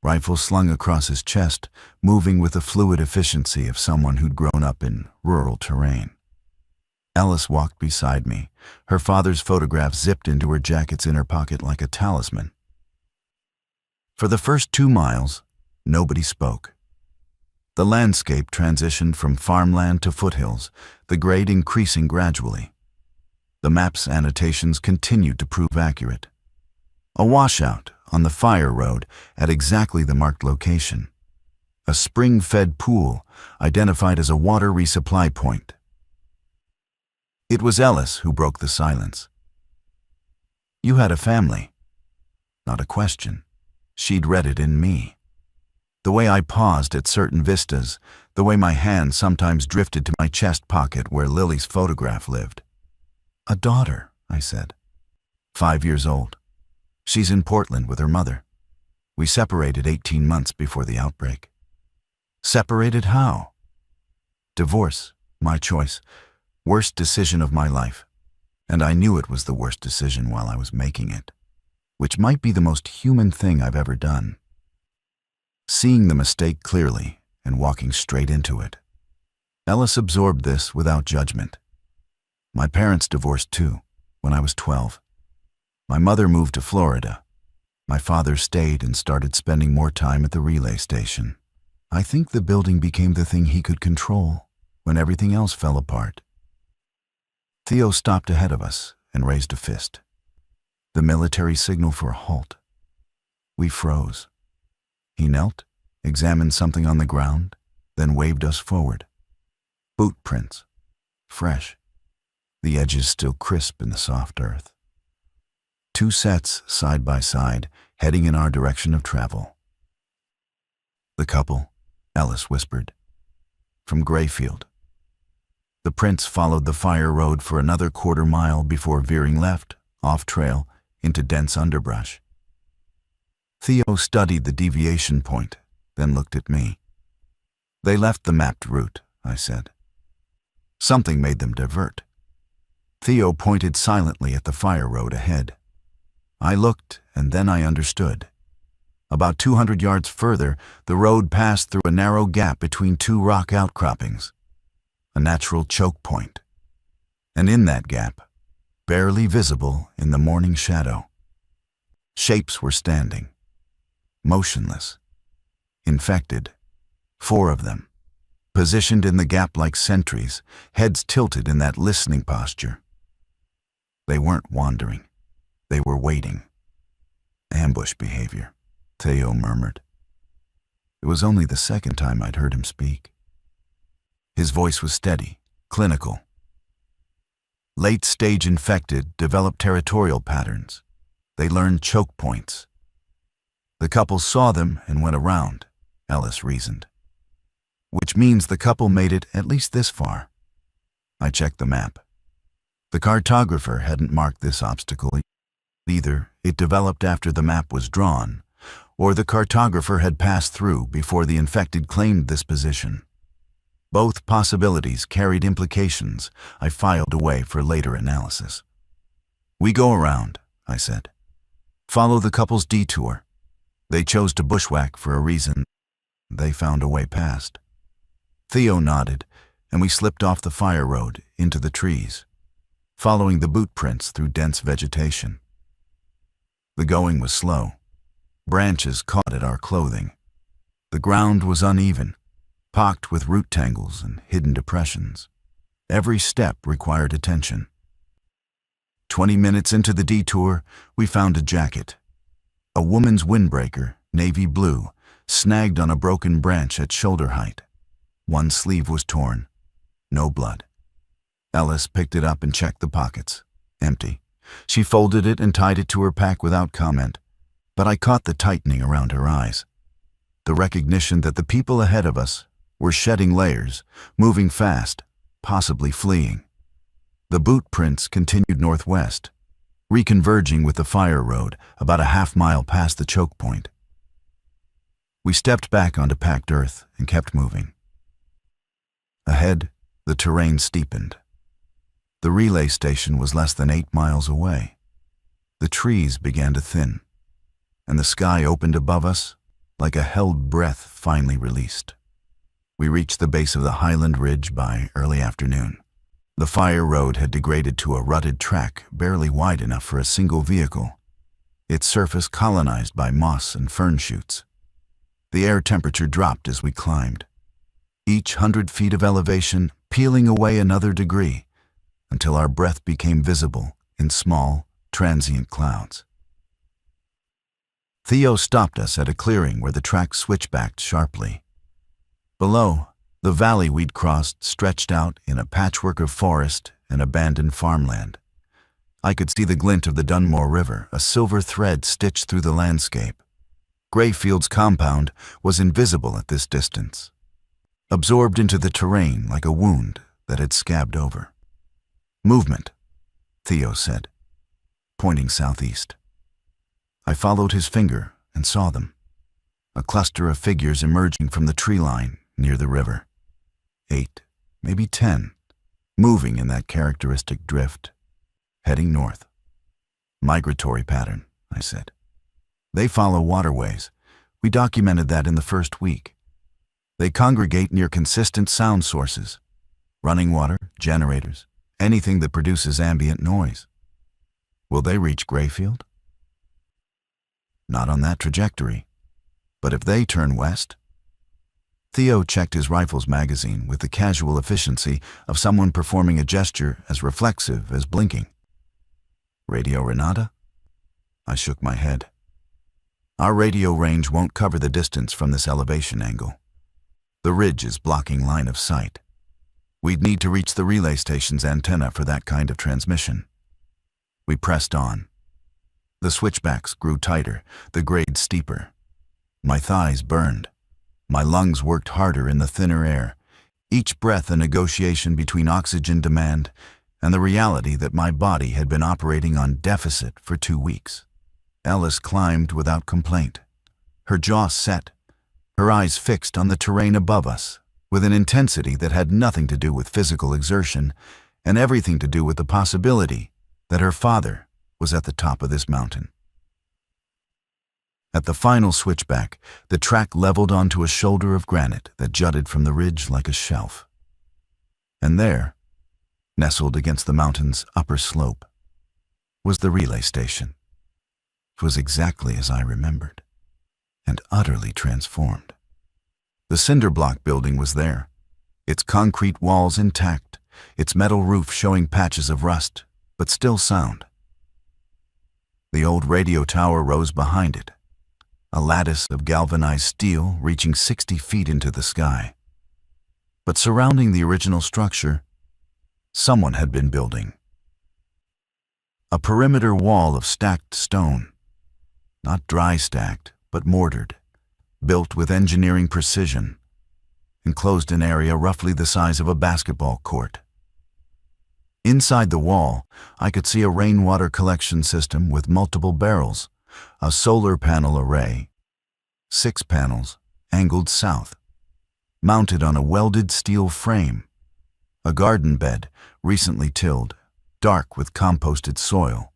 rifle slung across his chest, moving with the fluid efficiency of someone who'd grown up in rural terrain. Ellis walked beside me, her father's photograph zipped into her jacket's inner pocket like a talisman. For the first 2 miles, nobody spoke. The landscape transitioned from farmland to foothills, the grade increasing gradually. The map's annotations continued to prove accurate. A washout on the fire road at exactly the marked location. A spring-fed pool identified as a water resupply point. It was Ellis who broke the silence. "You had a family." Not a question. She'd read it in me. The way I paused at certain vistas, the way my hand sometimes drifted to my chest pocket where Lily's photograph lived. "A daughter," I said. 5 years old. She's in Portland with her mother. We separated 18 months before the outbreak." "Separated how?" "Divorce, my choice. Worst decision of my life. And I knew it was the worst decision while I was making it, which might be the most human thing I've ever done. Seeing the mistake clearly and walking straight into it. Ellis absorbed this without judgment. My parents divorced too, when I was 12. My mother moved to Florida. My father stayed and started spending more time at the relay station. I think the building became the thing he could control when everything else fell apart. Theo stopped ahead of us and raised a fist. The military signal for a halt. We froze. He knelt, examined something on the ground, then waved us forward. Boot prints. Fresh. The edges still crisp in the soft earth. 2 sets side by side, heading in our direction of travel. The couple, Ellis whispered. From Grayfield. The prints followed the fire road for another quarter-mile before veering left, off-trail, into dense underbrush. Theo studied the deviation point, then looked at me. They left the mapped route, I said. Something made them divert. Theo pointed silently at the fire road ahead. I looked, and then I understood. About 200 yards further, the road passed through a narrow gap between 2 rock outcroppings, a natural choke point. And in that gap, barely visible in the morning shadow, shapes were standing, motionless, infected, 4 of them, positioned in the gap like sentries, heads tilted in that listening posture. They weren't wandering. They were waiting. Ambush behavior, Theo murmured. It was only the second time I'd heard him speak. His voice was steady, clinical. Late-stage infected developed territorial patterns. They learned choke points. The couple saw them and went around, Ellis reasoned. Which means the couple made it at least this far. I checked the map. The cartographer hadn't marked this obstacle. Either it developed after the map was drawn, or the cartographer had passed through before the infected claimed this position. Both possibilities carried implications I filed away for later analysis. We go around, I said. Follow the couple's detour. They chose to bushwhack for a reason. They found a way past. Theo nodded, and we slipped off the fire road into the trees, following the boot prints through dense vegetation. The going was slow. Branches caught at our clothing. The ground was uneven, pocked with root tangles and hidden depressions. Every step required attention. 20 minutes into the detour, we found a jacket. A woman's windbreaker, navy blue, snagged on a broken branch at shoulder height. One sleeve was torn. No blood. Ellis picked it up and checked the pockets. Empty. She folded it and tied it to her pack without comment, but I caught the tightening around her eyes. The recognition that the people ahead of us were shedding layers, moving fast, possibly fleeing. The boot prints continued northwest, reconverging with the fire road about a half-mile past the choke point. We stepped back onto packed earth and kept moving. Ahead, the terrain steepened. The relay station was less than 8 miles away. The trees began to thin, and the sky opened above us like a held breath finally released. We reached the base of the highland ridge by early afternoon. The fire road had degraded to a rutted track barely wide enough for a single vehicle, its surface colonized by moss and fern shoots. The air temperature dropped as we climbed, each 100 feet of elevation peeling away another degree, until our breath became visible in small, transient clouds. Theo stopped us at a clearing where the track switchbacked sharply. Below, the valley we'd crossed stretched out in a patchwork of forest and abandoned farmland. I could see the glint of the Dunmore River, a silver thread stitched through the landscape. Grayfield's compound was invisible at this distance, absorbed into the terrain like a wound that had scabbed over. Movement, Theo said, pointing southeast. I followed his finger and saw them, a cluster of figures emerging from the tree line near the river. 8, maybe 10, moving in that characteristic drift, heading north. Migratory pattern, I said. They follow waterways. We documented that in the first week. They congregate near consistent sound sources, running water, generators, anything that produces ambient noise. Will they reach Grayfield? Not on that trajectory. But if they turn west? Theo checked his rifle's magazine with the casual efficiency of someone performing a gesture as reflexive as blinking. Radio Renata? I shook my head. Our radio range won't cover the distance from this elevation angle. The ridge is blocking line of sight. We'd need to reach the relay station's antenna for that kind of transmission. We pressed on. The switchbacks grew tighter, the grade steeper. My thighs burned. My lungs worked harder in the thinner air, each breath a negotiation between oxygen demand and the reality that my body had been operating on deficit for 2 weeks. Ellis climbed without complaint, her jaw set, her eyes fixed on the terrain above us, with an intensity that had nothing to do with physical exertion and everything to do with the possibility that her father was at the top of this mountain. At the final switchback, the track leveled onto a shoulder of granite that jutted from the ridge like a shelf. And there, nestled against the mountain's upper slope, was the relay station. It was exactly as I remembered, and utterly transformed. The cinder block building was there, its concrete walls intact, its metal roof showing patches of rust, but still sound. The old radio tower rose behind it, a lattice of galvanized steel reaching 60 feet into the sky. But surrounding the original structure, someone had been building. A perimeter wall of stacked stone, not dry stacked, but mortared, built with engineering precision, enclosed an area roughly the size of a basketball court. Inside the wall, I could see a rainwater collection system with multiple barrels, a solar panel array, 6 panels, angled south, mounted on a welded steel frame, a garden bed, recently tilled, dark with composted soil,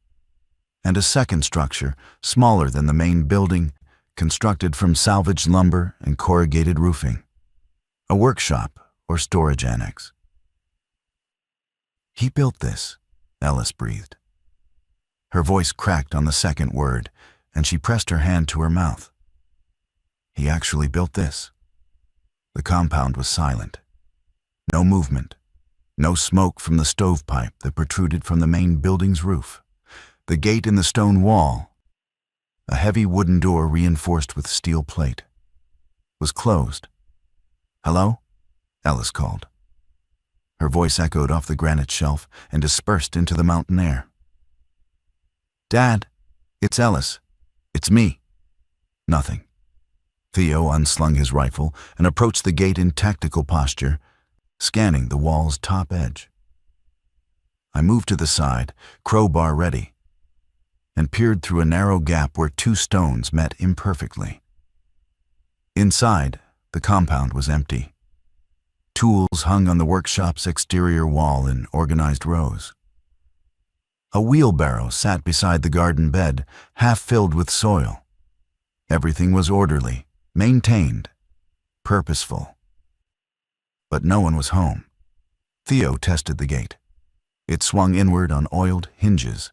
and a second structure, smaller than the main building, constructed from salvaged lumber and corrugated roofing, a workshop or storage annex. "He built this," Ellis breathed. Her voice cracked on the second word, and she pressed her hand to her mouth. "He actually built this." The compound was silent. No movement, no smoke from the stovepipe that protruded from the main building's roof. The gate in the stone wall, a heavy wooden door reinforced with steel plate, was closed. "Hello?" Ellis called. Her voice echoed off the granite shelf and dispersed into the mountain air. "Dad, it's Ellis. It's me." Nothing. Theo unslung his rifle and approached the gate in tactical posture, scanning the wall's top edge. I moved to the side, crowbar ready, and peered through a narrow gap where 2 stones met imperfectly. Inside, the compound was empty. Tools hung on the workshop's exterior wall in organized rows. A wheelbarrow sat beside the garden bed, half filled with soil. Everything was orderly, maintained, purposeful. But no one was home. Theo tested the gate. It swung inward on oiled hinges,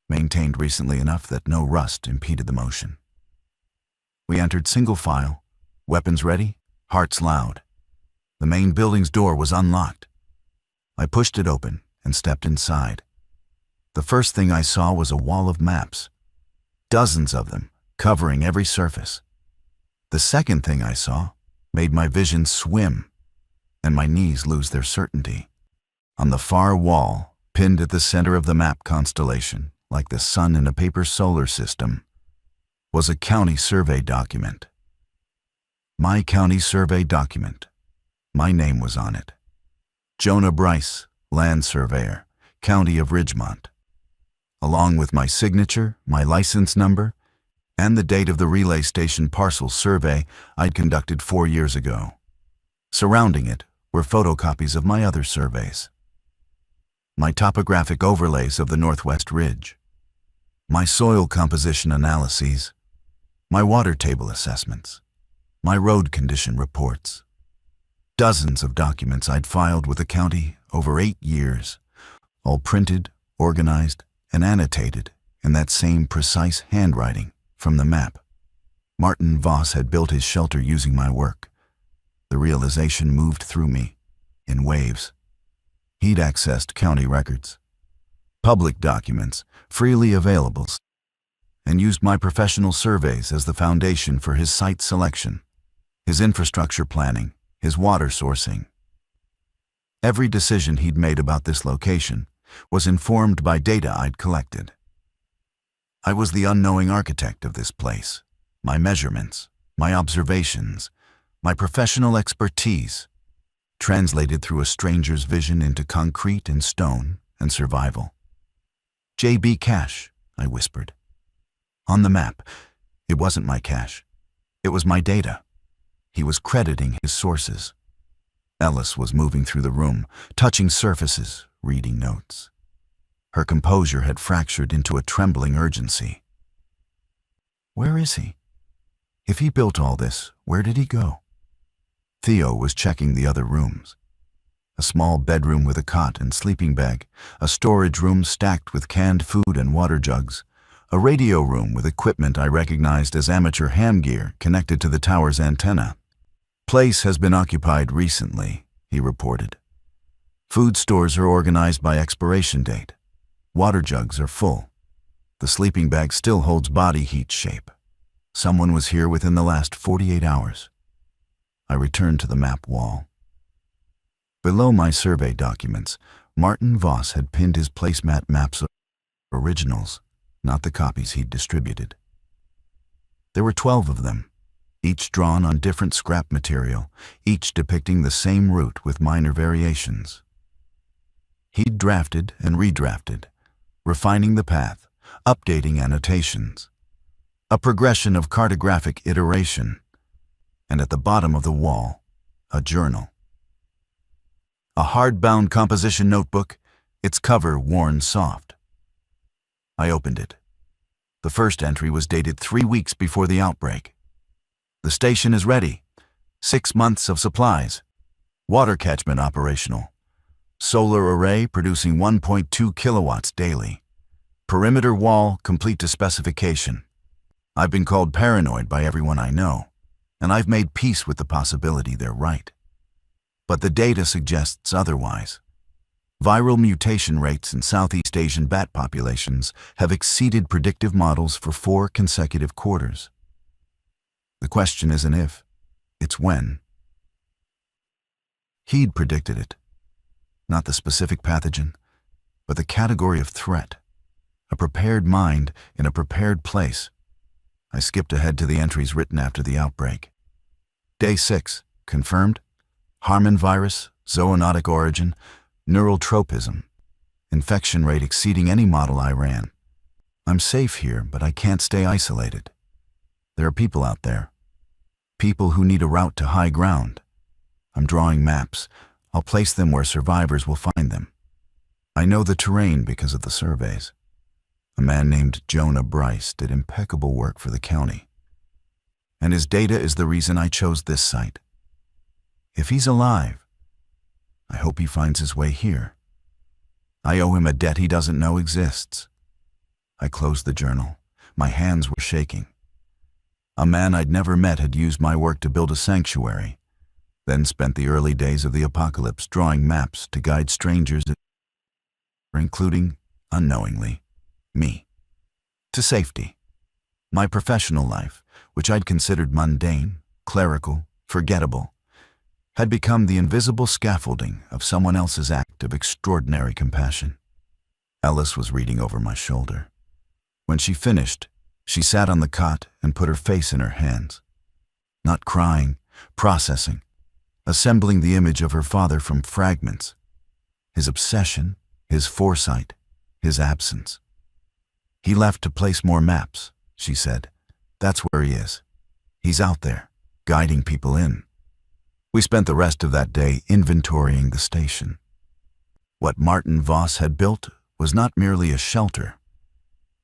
maintained recently enough that no rust impeded the motion. We entered single file, weapons ready, hearts loud. The main building's door was unlocked. I pushed it open and stepped inside. The first thing I saw was a wall of maps, dozens of them, covering every surface. The second thing I saw made my vision swim and my knees lose their certainty. On the far wall, pinned at the center of the map constellation, like the sun in a paper solar system, was a county survey document. My county survey document. My name was on it. Jonah Bryce, land surveyor, County of Ridgemont. Along with my signature, my license number, and the date of the relay station parcel survey I'd conducted 4 years ago. Surrounding it were photocopies of my other surveys. My topographic overlays of the Northwest Ridge, my soil composition analyses, my water table assessments, my road condition reports. Dozens of documents I'd filed with the county over 8 years, all printed, organized, and annotated in that same precise handwriting from the map. Martin Voss had built his shelter using my work. The realization moved through me in waves. He'd accessed county records, public documents freely available, and used my professional surveys as the foundation for his site selection, his infrastructure planning, his water sourcing. Every decision he'd made about this location was informed by data I'd collected. I was the unknowing architect of this place. My measurements, my observations, my professional expertise, translated through a stranger's vision into concrete and stone and survival. "J.B. Cash," I whispered. On the map, it wasn't my cache. It was my data. He was crediting his sources. Ellis was moving through the room, touching surfaces, reading notes. Her composure had fractured into a trembling urgency. Where is he? If he built all this, where did he go? Theo was checking the other rooms. A small bedroom with a cot and sleeping bag, a storage room stacked with canned food and water jugs, a radio room with equipment I recognized as amateur ham gear connected to the tower's antenna. "Place has been occupied recently," he reported. "Food stores are organized by expiration date. Water jugs are full. The sleeping bag still holds body heat shape. Someone was here within the last 48 hours. I returned to the map wall. Below my survey documents, Martin Voss had pinned his placemat maps originals, not the copies he'd distributed. There were 12 of them, each drawn on different scrap material, each depicting the same route with minor variations. He'd drafted and redrafted, refining the path, updating annotations. A progression of cartographic iteration. And at the bottom of the wall, a journal. A hardbound composition notebook, its cover worn soft. I opened it. The first entry was dated 3 weeks before the outbreak. "The station is ready. 6 months of supplies. Water catchment operational. Solar array producing 1.2 kilowatts daily. Perimeter wall complete to specification. I've been called paranoid by everyone I know, and I've made peace with the possibility they're right. But the data suggests otherwise. Viral mutation rates in Southeast Asian bat populations have exceeded predictive models for 4 consecutive quarters. The question isn't if, it's when." He'd predicted it. Not the specific pathogen, but the category of threat. A prepared mind in a prepared place. I skipped ahead to the entries written after the outbreak. Day 6, confirmed. Harman virus, zoonotic origin, neural tropism. Infection rate exceeding any model I ran. I'm safe here, but I can't stay isolated. There are people out there. People who need a route to high ground. I'm drawing maps. I'll place them where survivors will find them. I know the terrain because of the surveys. A man named Jonah Bryce did impeccable work for the county. And his data is the reason I chose this site. If he's alive, I hope he finds his way here. I owe him a debt he doesn't know exists. I closed the journal. My hands were shaking. A man I'd never met had used my work to build a sanctuary, then spent the early days of the apocalypse drawing maps to guide strangers, including, unknowingly, me, to safety. My professional life, which I'd considered mundane, clerical, forgettable, had become the invisible scaffolding of someone else's act of extraordinary compassion. Ellis was reading over my shoulder. When she finished, she sat on the cot and put her face in her hands. Not crying, processing, assembling the image of her father from fragments. His obsession, his foresight, his absence. "He left to place more maps," she said. "That's where he is. He's out there, guiding people in." We spent the rest of that day inventorying the station. What Martin Voss had built was not merely a shelter.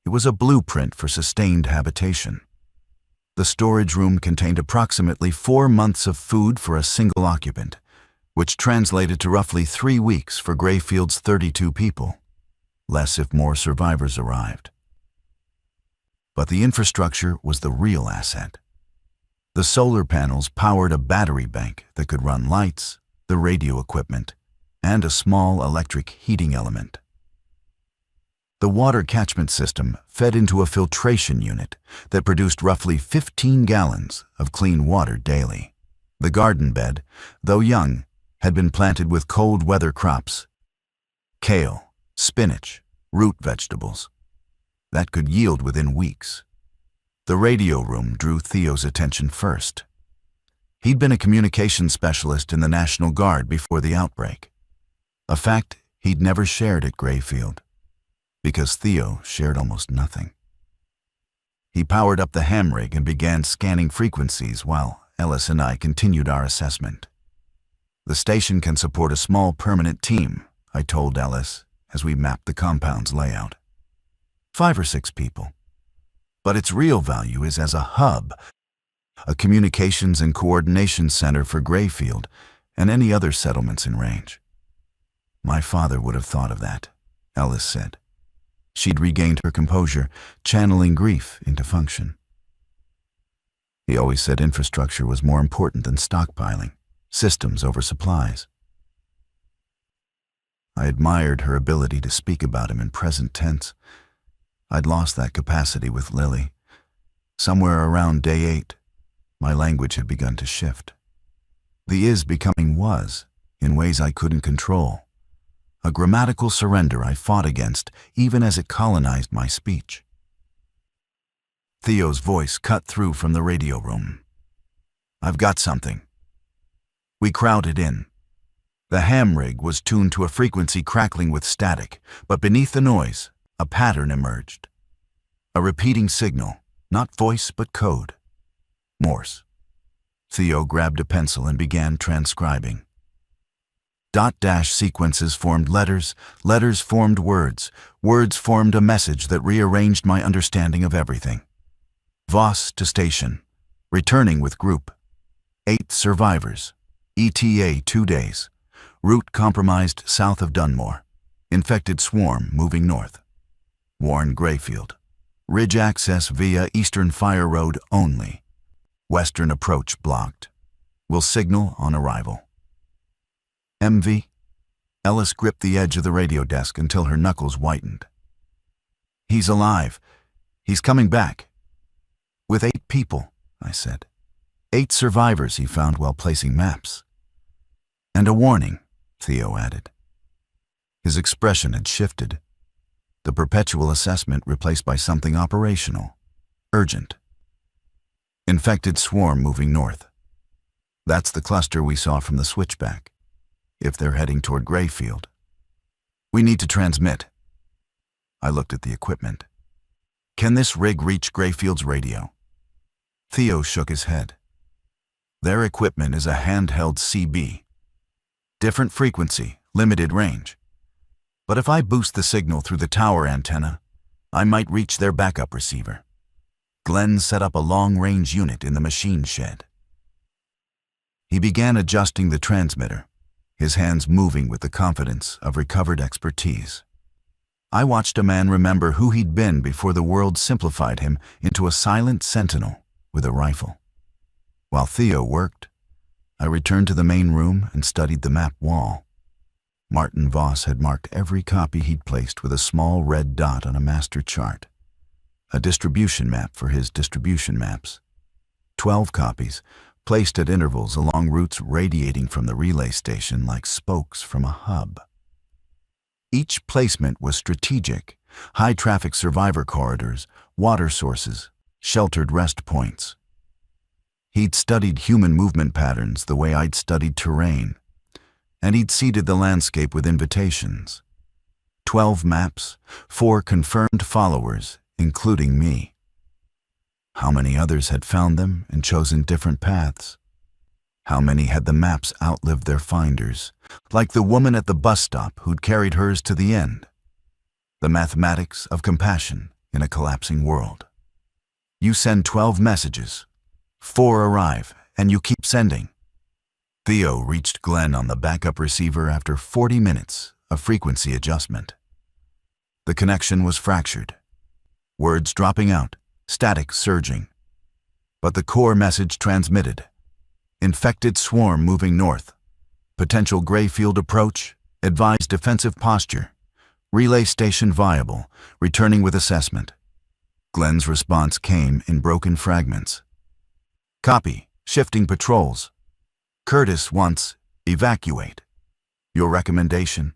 It was a blueprint for sustained habitation. The storage room contained approximately 4 months of food for a single occupant, which translated to roughly 3 weeks for Grayfield's 32 people, less if more survivors arrived. But the infrastructure was the real asset. The solar panels powered a battery bank that could run lights, the radio equipment, and a small electric heating element. The water catchment system fed into a filtration unit that produced roughly 15 gallons of clean water daily. The garden bed, though young, had been planted with cold weather crops, kale, spinach, root vegetables, that could yield within weeks. The radio room drew Theo's attention first. He'd been a communications specialist in the National Guard before the outbreak, a fact he'd never shared at Grayfield, because Theo shared almost nothing. He powered up the ham rig and began scanning frequencies while Ellis and I continued our assessment. "The station can support a small permanent team," I told Ellis as we mapped the compound's layout. 5 or 6 people. But its real value is as a hub, a communications and coordination center for Grayfield and any other settlements in range. "My father would have thought of that," Ellis said. She'd regained her composure, channeling grief into function. "He always said infrastructure was more important than stockpiling, systems over supplies." I admired her ability to speak about him in present tense. I'd lost that capacity with Lily. Somewhere around day 8, my language had begun to shift. The is becoming was, in ways I couldn't control. A grammatical surrender I fought against, even as it colonized my speech. Theo's voice cut through from the radio room. "I've got something." We crowded in. The ham rig was tuned to a frequency crackling with static, but beneath the noise, a pattern emerged. A repeating signal, not voice but code. Morse. Theo grabbed a pencil and began transcribing. Dot-dash sequences formed letters, letters formed words, words formed a message that rearranged my understanding of everything. Voss to station, returning with group. 8 survivors, ETA 2 days, route compromised south of Dunmore, infected swarm moving north. Warn Grayfield, ridge access via Eastern Fire Road only. Western approach blocked. Will signal on arrival. MV? Ellis gripped the edge of the radio desk until her knuckles whitened. "He's alive. He's coming back." "With 8 people," I said. 8 survivors he found while placing maps. "And a warning," Theo added. His expression had shifted. The perpetual assessment replaced by something operational, urgent. Infected swarm moving north. That's the cluster we saw from the switchback, if they're heading toward Grayfield. We need to transmit. I looked at the equipment. Can this rig reach Grayfield's radio? Theo shook his head. Their equipment is a handheld CB. Different frequency, limited range. But if I boost the signal through the tower antenna, I might reach their backup receiver. Glenn set up a long-range unit in the machine shed. He began adjusting the transmitter, his hands moving with the confidence of recovered expertise. I watched a man remember who he'd been before the world simplified him into a silent sentinel with a rifle. While Theo worked, I returned to the main room and studied the map wall. Martin Voss had marked every copy he'd placed with a small red dot on a master chart, a distribution map for his distribution maps. 12 copies, placed at intervals along routes radiating from the relay station like spokes from a hub. Each placement was strategic: high-traffic survivor corridors, water sources, sheltered rest points. He'd studied human movement patterns the way I'd studied terrain, and he'd seeded the landscape with invitations. 12 maps, 4 confirmed followers, including me. How many others had found them and chosen different paths? How many had the maps outlived their finders, like the woman at the bus stop who'd carried hers to the end? The mathematics of compassion in a collapsing world. You send 12 messages, 4 arrive, and you keep sending. Theo reached Glenn on the backup receiver after 40 minutes of frequency adjustment. The connection was fractured, words dropping out, static surging. But the core message transmitted: infected swarm moving north, potential Grayfield approach, advised defensive posture, Relay station viable, returning with assessment. Glenn's response came in broken fragments. Copy, shifting patrols. Curtis wants, evacuate. Your recommendation?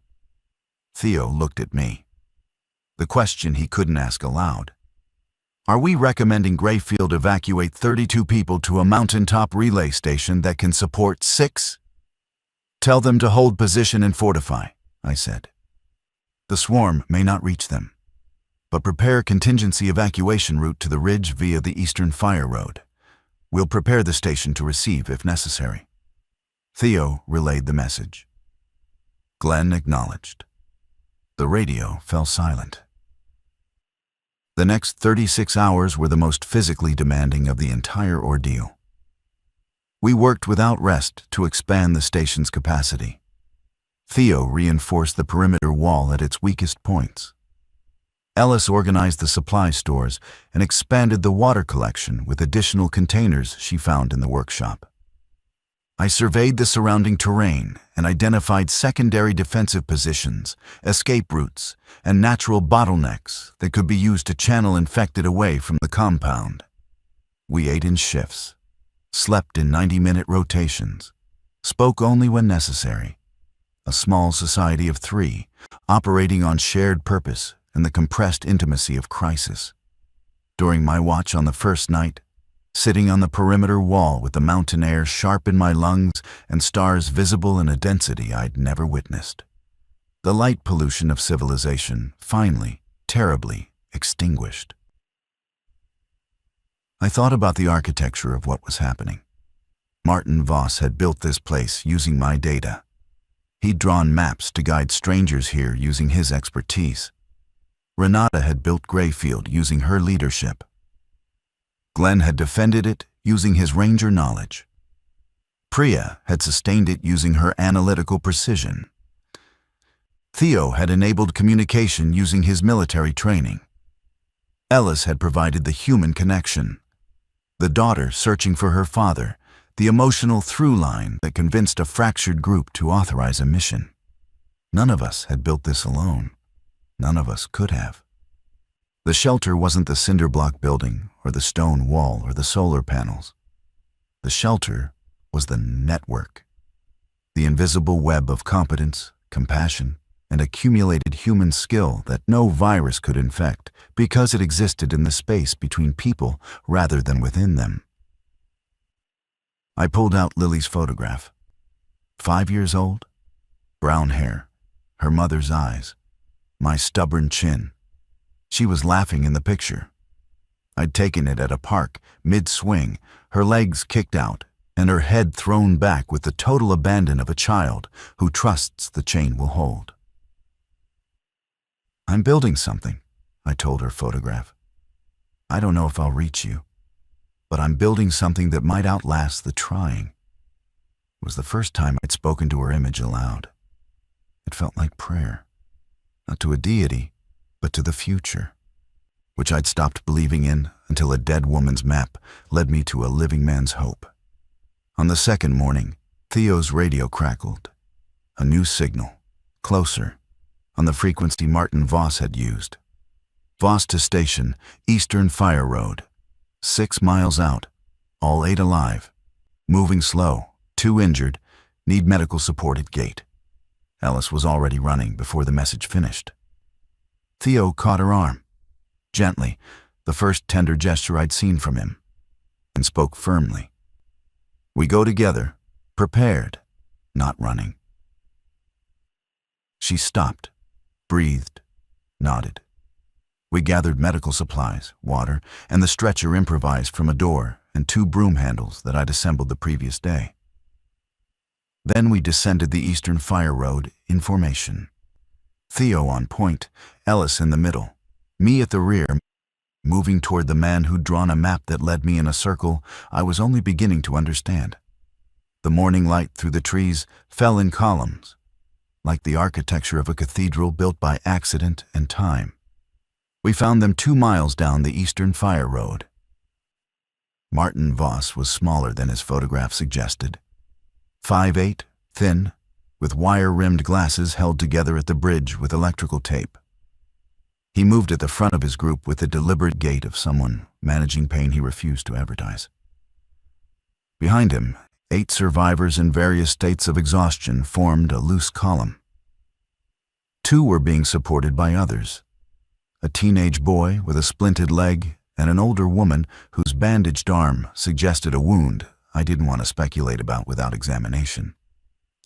Theo looked at me. The question he couldn't ask aloud. Are we recommending Grayfield evacuate 32 people to a mountaintop relay station that can support 6? Tell them to hold position and fortify, I said. The swarm may not reach them, but prepare contingency evacuation route to the ridge via the Eastern Fire Road. We'll prepare the station to receive if necessary. Theo relayed the message. Glenn acknowledged. The radio fell silent. The next 36 hours were the most physically demanding of the entire ordeal. We worked without rest to expand the station's capacity. Theo reinforced the perimeter wall at its weakest points. Ellis organized the supply stores and expanded the water collection with additional containers she found in the workshop. I surveyed the surrounding terrain and identified secondary defensive positions, escape routes, and natural bottlenecks that could be used to channel infected away from the compound. We ate in shifts, slept in 90-minute rotations, spoke only when necessary. A small society of 3, operating on shared purpose and the compressed intimacy of crisis. During my watch on the first night, sitting on the perimeter wall with the mountain air sharp in my lungs and stars visible in a density I'd never witnessed. The light pollution of civilization finally, terribly, extinguished. I thought about the architecture of what was happening. Martin Voss had built this place using my data. He'd drawn maps to guide strangers here using his expertise. Renata had built Grayfield using her leadership. Glenn had defended it using his ranger knowledge. Priya had sustained it using her analytical precision. Theo had enabled communication using his military training. Ellis had provided the human connection. The daughter searching for her father, the emotional through line that convinced a fractured group to authorize a mission. None of us had built this alone. None of us could have. The shelter wasn't the cinder block building or the stone wall or the solar panels. The shelter was the network. The invisible web of competence, compassion, and accumulated human skill that no virus could infect because it existed in the space between people rather than within them. I pulled out Lily's photograph. 5 years old, brown hair, her mother's eyes, my stubborn chin. She was laughing in the picture. I'd taken it at a park, mid-swing, her legs kicked out, and her head thrown back with the total abandon of a child who trusts the chain will hold. I'm building something, I told her photograph. I don't know if I'll reach you, but I'm building something that might outlast the trying. It was the first time I'd spoken to her image aloud. It felt like prayer, not to a deity, but to the future, which I'd stopped believing in until a dead woman's map led me to a living man's hope. On the second morning, Theo's radio crackled. A new signal, closer, on the frequency Martin Voss had used. Voss to station, Eastern Fire Road. 6 miles out, all 8 alive. Moving slow, 2 injured, need medical support at gate. Ellis was already running before the message finished. Theo caught her arm, gently, the first tender gesture I'd seen from him, and spoke firmly. We go together, prepared, not running. She stopped, breathed, nodded. We gathered medical supplies, water, and the stretcher improvised from a door and 2 broom handles that I'd assembled the previous day. Then we descended the Eastern Fire Road in formation. Theo on point, Ellis in the middle, me at the rear, moving toward the man who'd drawn a map that led me in a circle I was only beginning to understand. The morning light through the trees fell in columns, like the architecture of a cathedral built by accident and time. We found them 2 miles down the Eastern Fire Road. Martin Voss was smaller than his photograph suggested. 5'8", thin, with wire-rimmed glasses held together at the bridge with electrical tape. He moved at the front of his group with the deliberate gait of someone managing pain he refused to advertise. Behind him, 8 survivors in various states of exhaustion formed a loose column. 2 were being supported by others: a teenage boy with a splinted leg and an older woman whose bandaged arm suggested a wound I didn't want to speculate about without examination.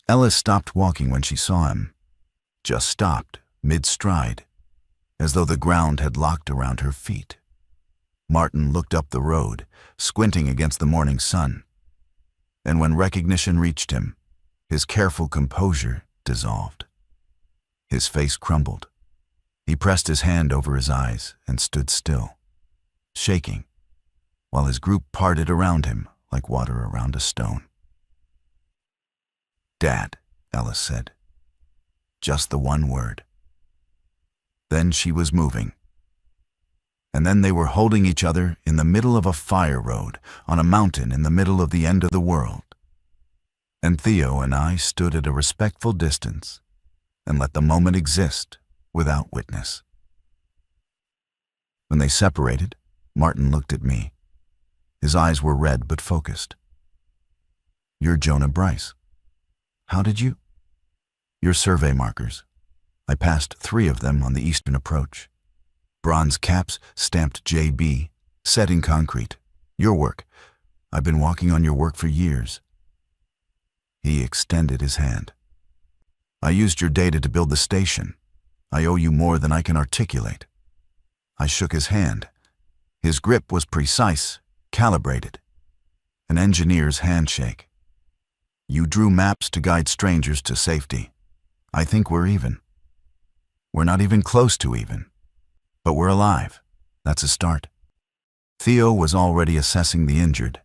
Ellis stopped walking when she saw him, just stopped, mid-stride, as though the ground had locked around her feet. Martin looked up the road, squinting against the morning sun, and when recognition reached him, his careful composure dissolved. His face crumbled. He pressed his hand over his eyes and stood still, shaking, while his group parted around him like water around a stone. "Dad," Ellis said. Just the one word. Then she was moving. And then they were holding each other in the middle of a fire road on a mountain in the middle of the end of the world. And Theo and I stood at a respectful distance and let the moment exist without witness. When they separated, Martin looked at me. His eyes were red but focused. "You're Jonah Bryce. How did you?" "Your survey markers. I passed 3 of them on the eastern approach. Bronze caps stamped JB, set in concrete. Your work. I've been walking on your work for years." He extended his hand. "I used your data to build the station. I owe you more than I can articulate." I shook his hand. His grip was precise, calibrated. An engineer's handshake. "You drew maps to guide strangers to safety. I think we're even. We're not even close to even. But we're alive. That's a start." Theo was already assessing the injured.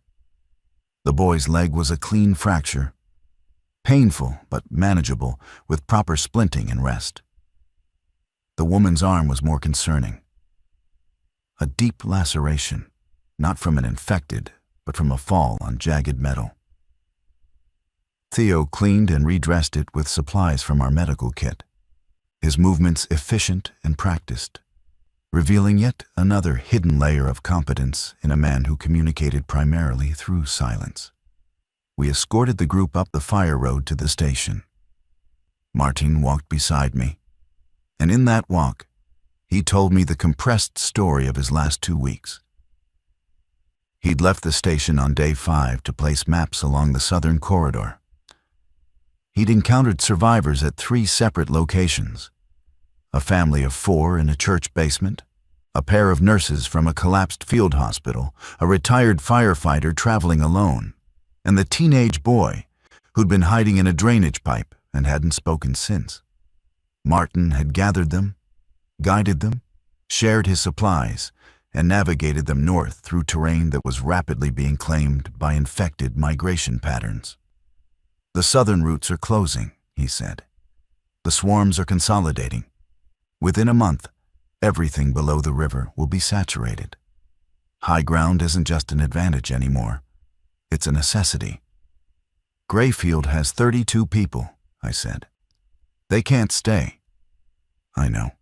The boy's leg was a clean fracture. Painful, but manageable, with proper splinting and rest. The woman's arm was more concerning. A deep laceration, not from an infected, but from a fall on jagged metal. Theo cleaned and redressed it with supplies from our medical kit, his movements efficient and practiced, revealing yet another hidden layer of competence in a man who communicated primarily through silence. We escorted the group up the fire road to the station. Martin walked beside me, and in that walk, he told me the compressed story of his last 2 weeks. He'd left the station on day 5 to place maps along the southern corridor. He'd encountered survivors at 3 separate locations: a family of 4 in a church basement, a pair of nurses from a collapsed field hospital, a retired firefighter traveling alone, and the teenage boy who'd been hiding in a drainage pipe and hadn't spoken since. Martin had gathered them, guided them, shared his supplies, and navigated them north through terrain that was rapidly being claimed by infected migration patterns. "The southern routes are closing," he said. "The swarms are consolidating. Within a month, everything below the river will be saturated. High ground isn't just an advantage anymore. It's a necessity." "Grayfield has 32 people," I said. "They can't stay." "I know.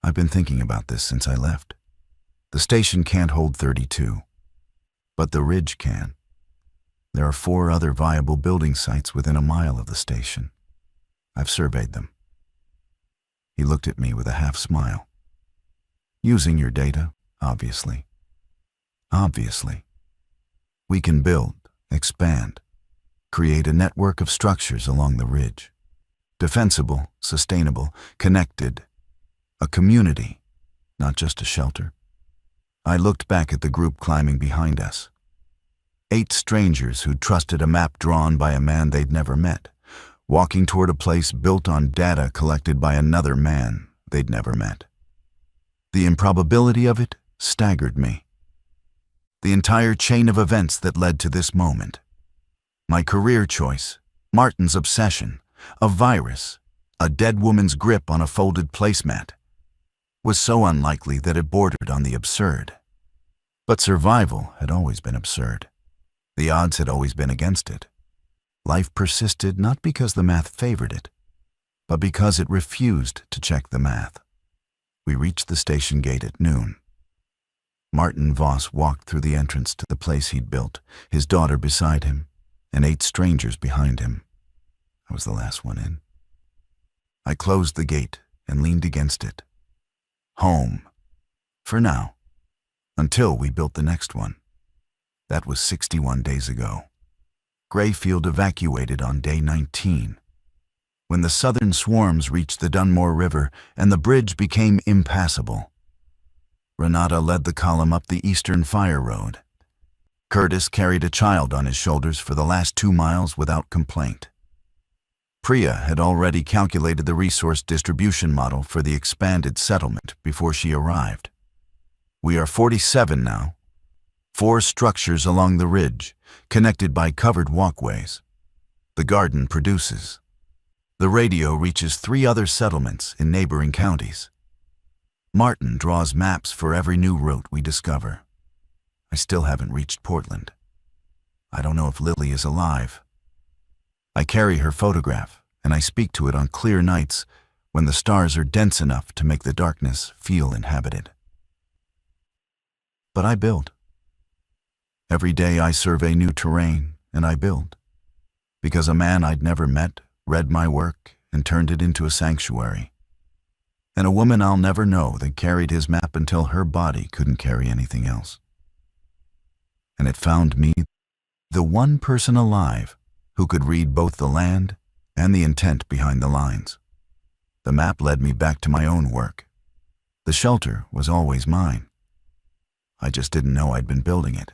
I've been thinking about this since I left. The station can't hold 32, but the ridge can. There are 4 other viable building sites within a mile of the station. I've surveyed them." He looked at me with a half smile. "Using your data, obviously." "Obviously. We can build, expand, create a network of structures along the ridge. Defensible, sustainable, connected. A community, not just a shelter." I looked back at the group climbing behind us. 8 strangers who trusted a map drawn by a man they'd never met, walking toward a place built on data collected by another man they'd never met. The improbability of it staggered me. The entire chain of events that led to this moment. My career choice, Martin's obsession, a virus, a dead woman's grip on a folded placemat, was so unlikely that it bordered on the absurd. But survival had always been absurd. The odds had always been against it. Life persisted not because the math favored it, but because it refused to check the math. We reached the station gate at noon. Martin Voss walked through the entrance to the place he'd built, his daughter beside him, and 8 strangers behind him. I was the last one in. I closed the gate and leaned against it. Home. For now. Until we built the next one. That was 61 days ago. Greyfield evacuated on day 19. When the southern swarms reached the Dunmore River and the bridge became impassable. Renata led the column up the eastern fire road. Curtis carried a child on his shoulders for the last 2 miles without complaint. Priya had already calculated the resource distribution model for the expanded settlement before she arrived. We are 47 now. 4 structures along the ridge, connected by covered walkways. The garden produces. The radio reaches 3 other settlements in neighboring counties. Martin draws maps for every new route we discover. I still haven't reached Portland. I don't know if Lily is alive. I carry her photograph, and I speak to it on clear nights when the stars are dense enough to make the darkness feel inhabited. But I build. Every day I survey new terrain, and I build. Because a man I'd never met read my work and turned it into a sanctuary. And a woman I'll never know that carried his map until her body couldn't carry anything else. And it found me, the one person alive who could read both the land and the intent behind the lines. The map led me back to my own work. The shelter was always mine. I just didn't know I'd been building it.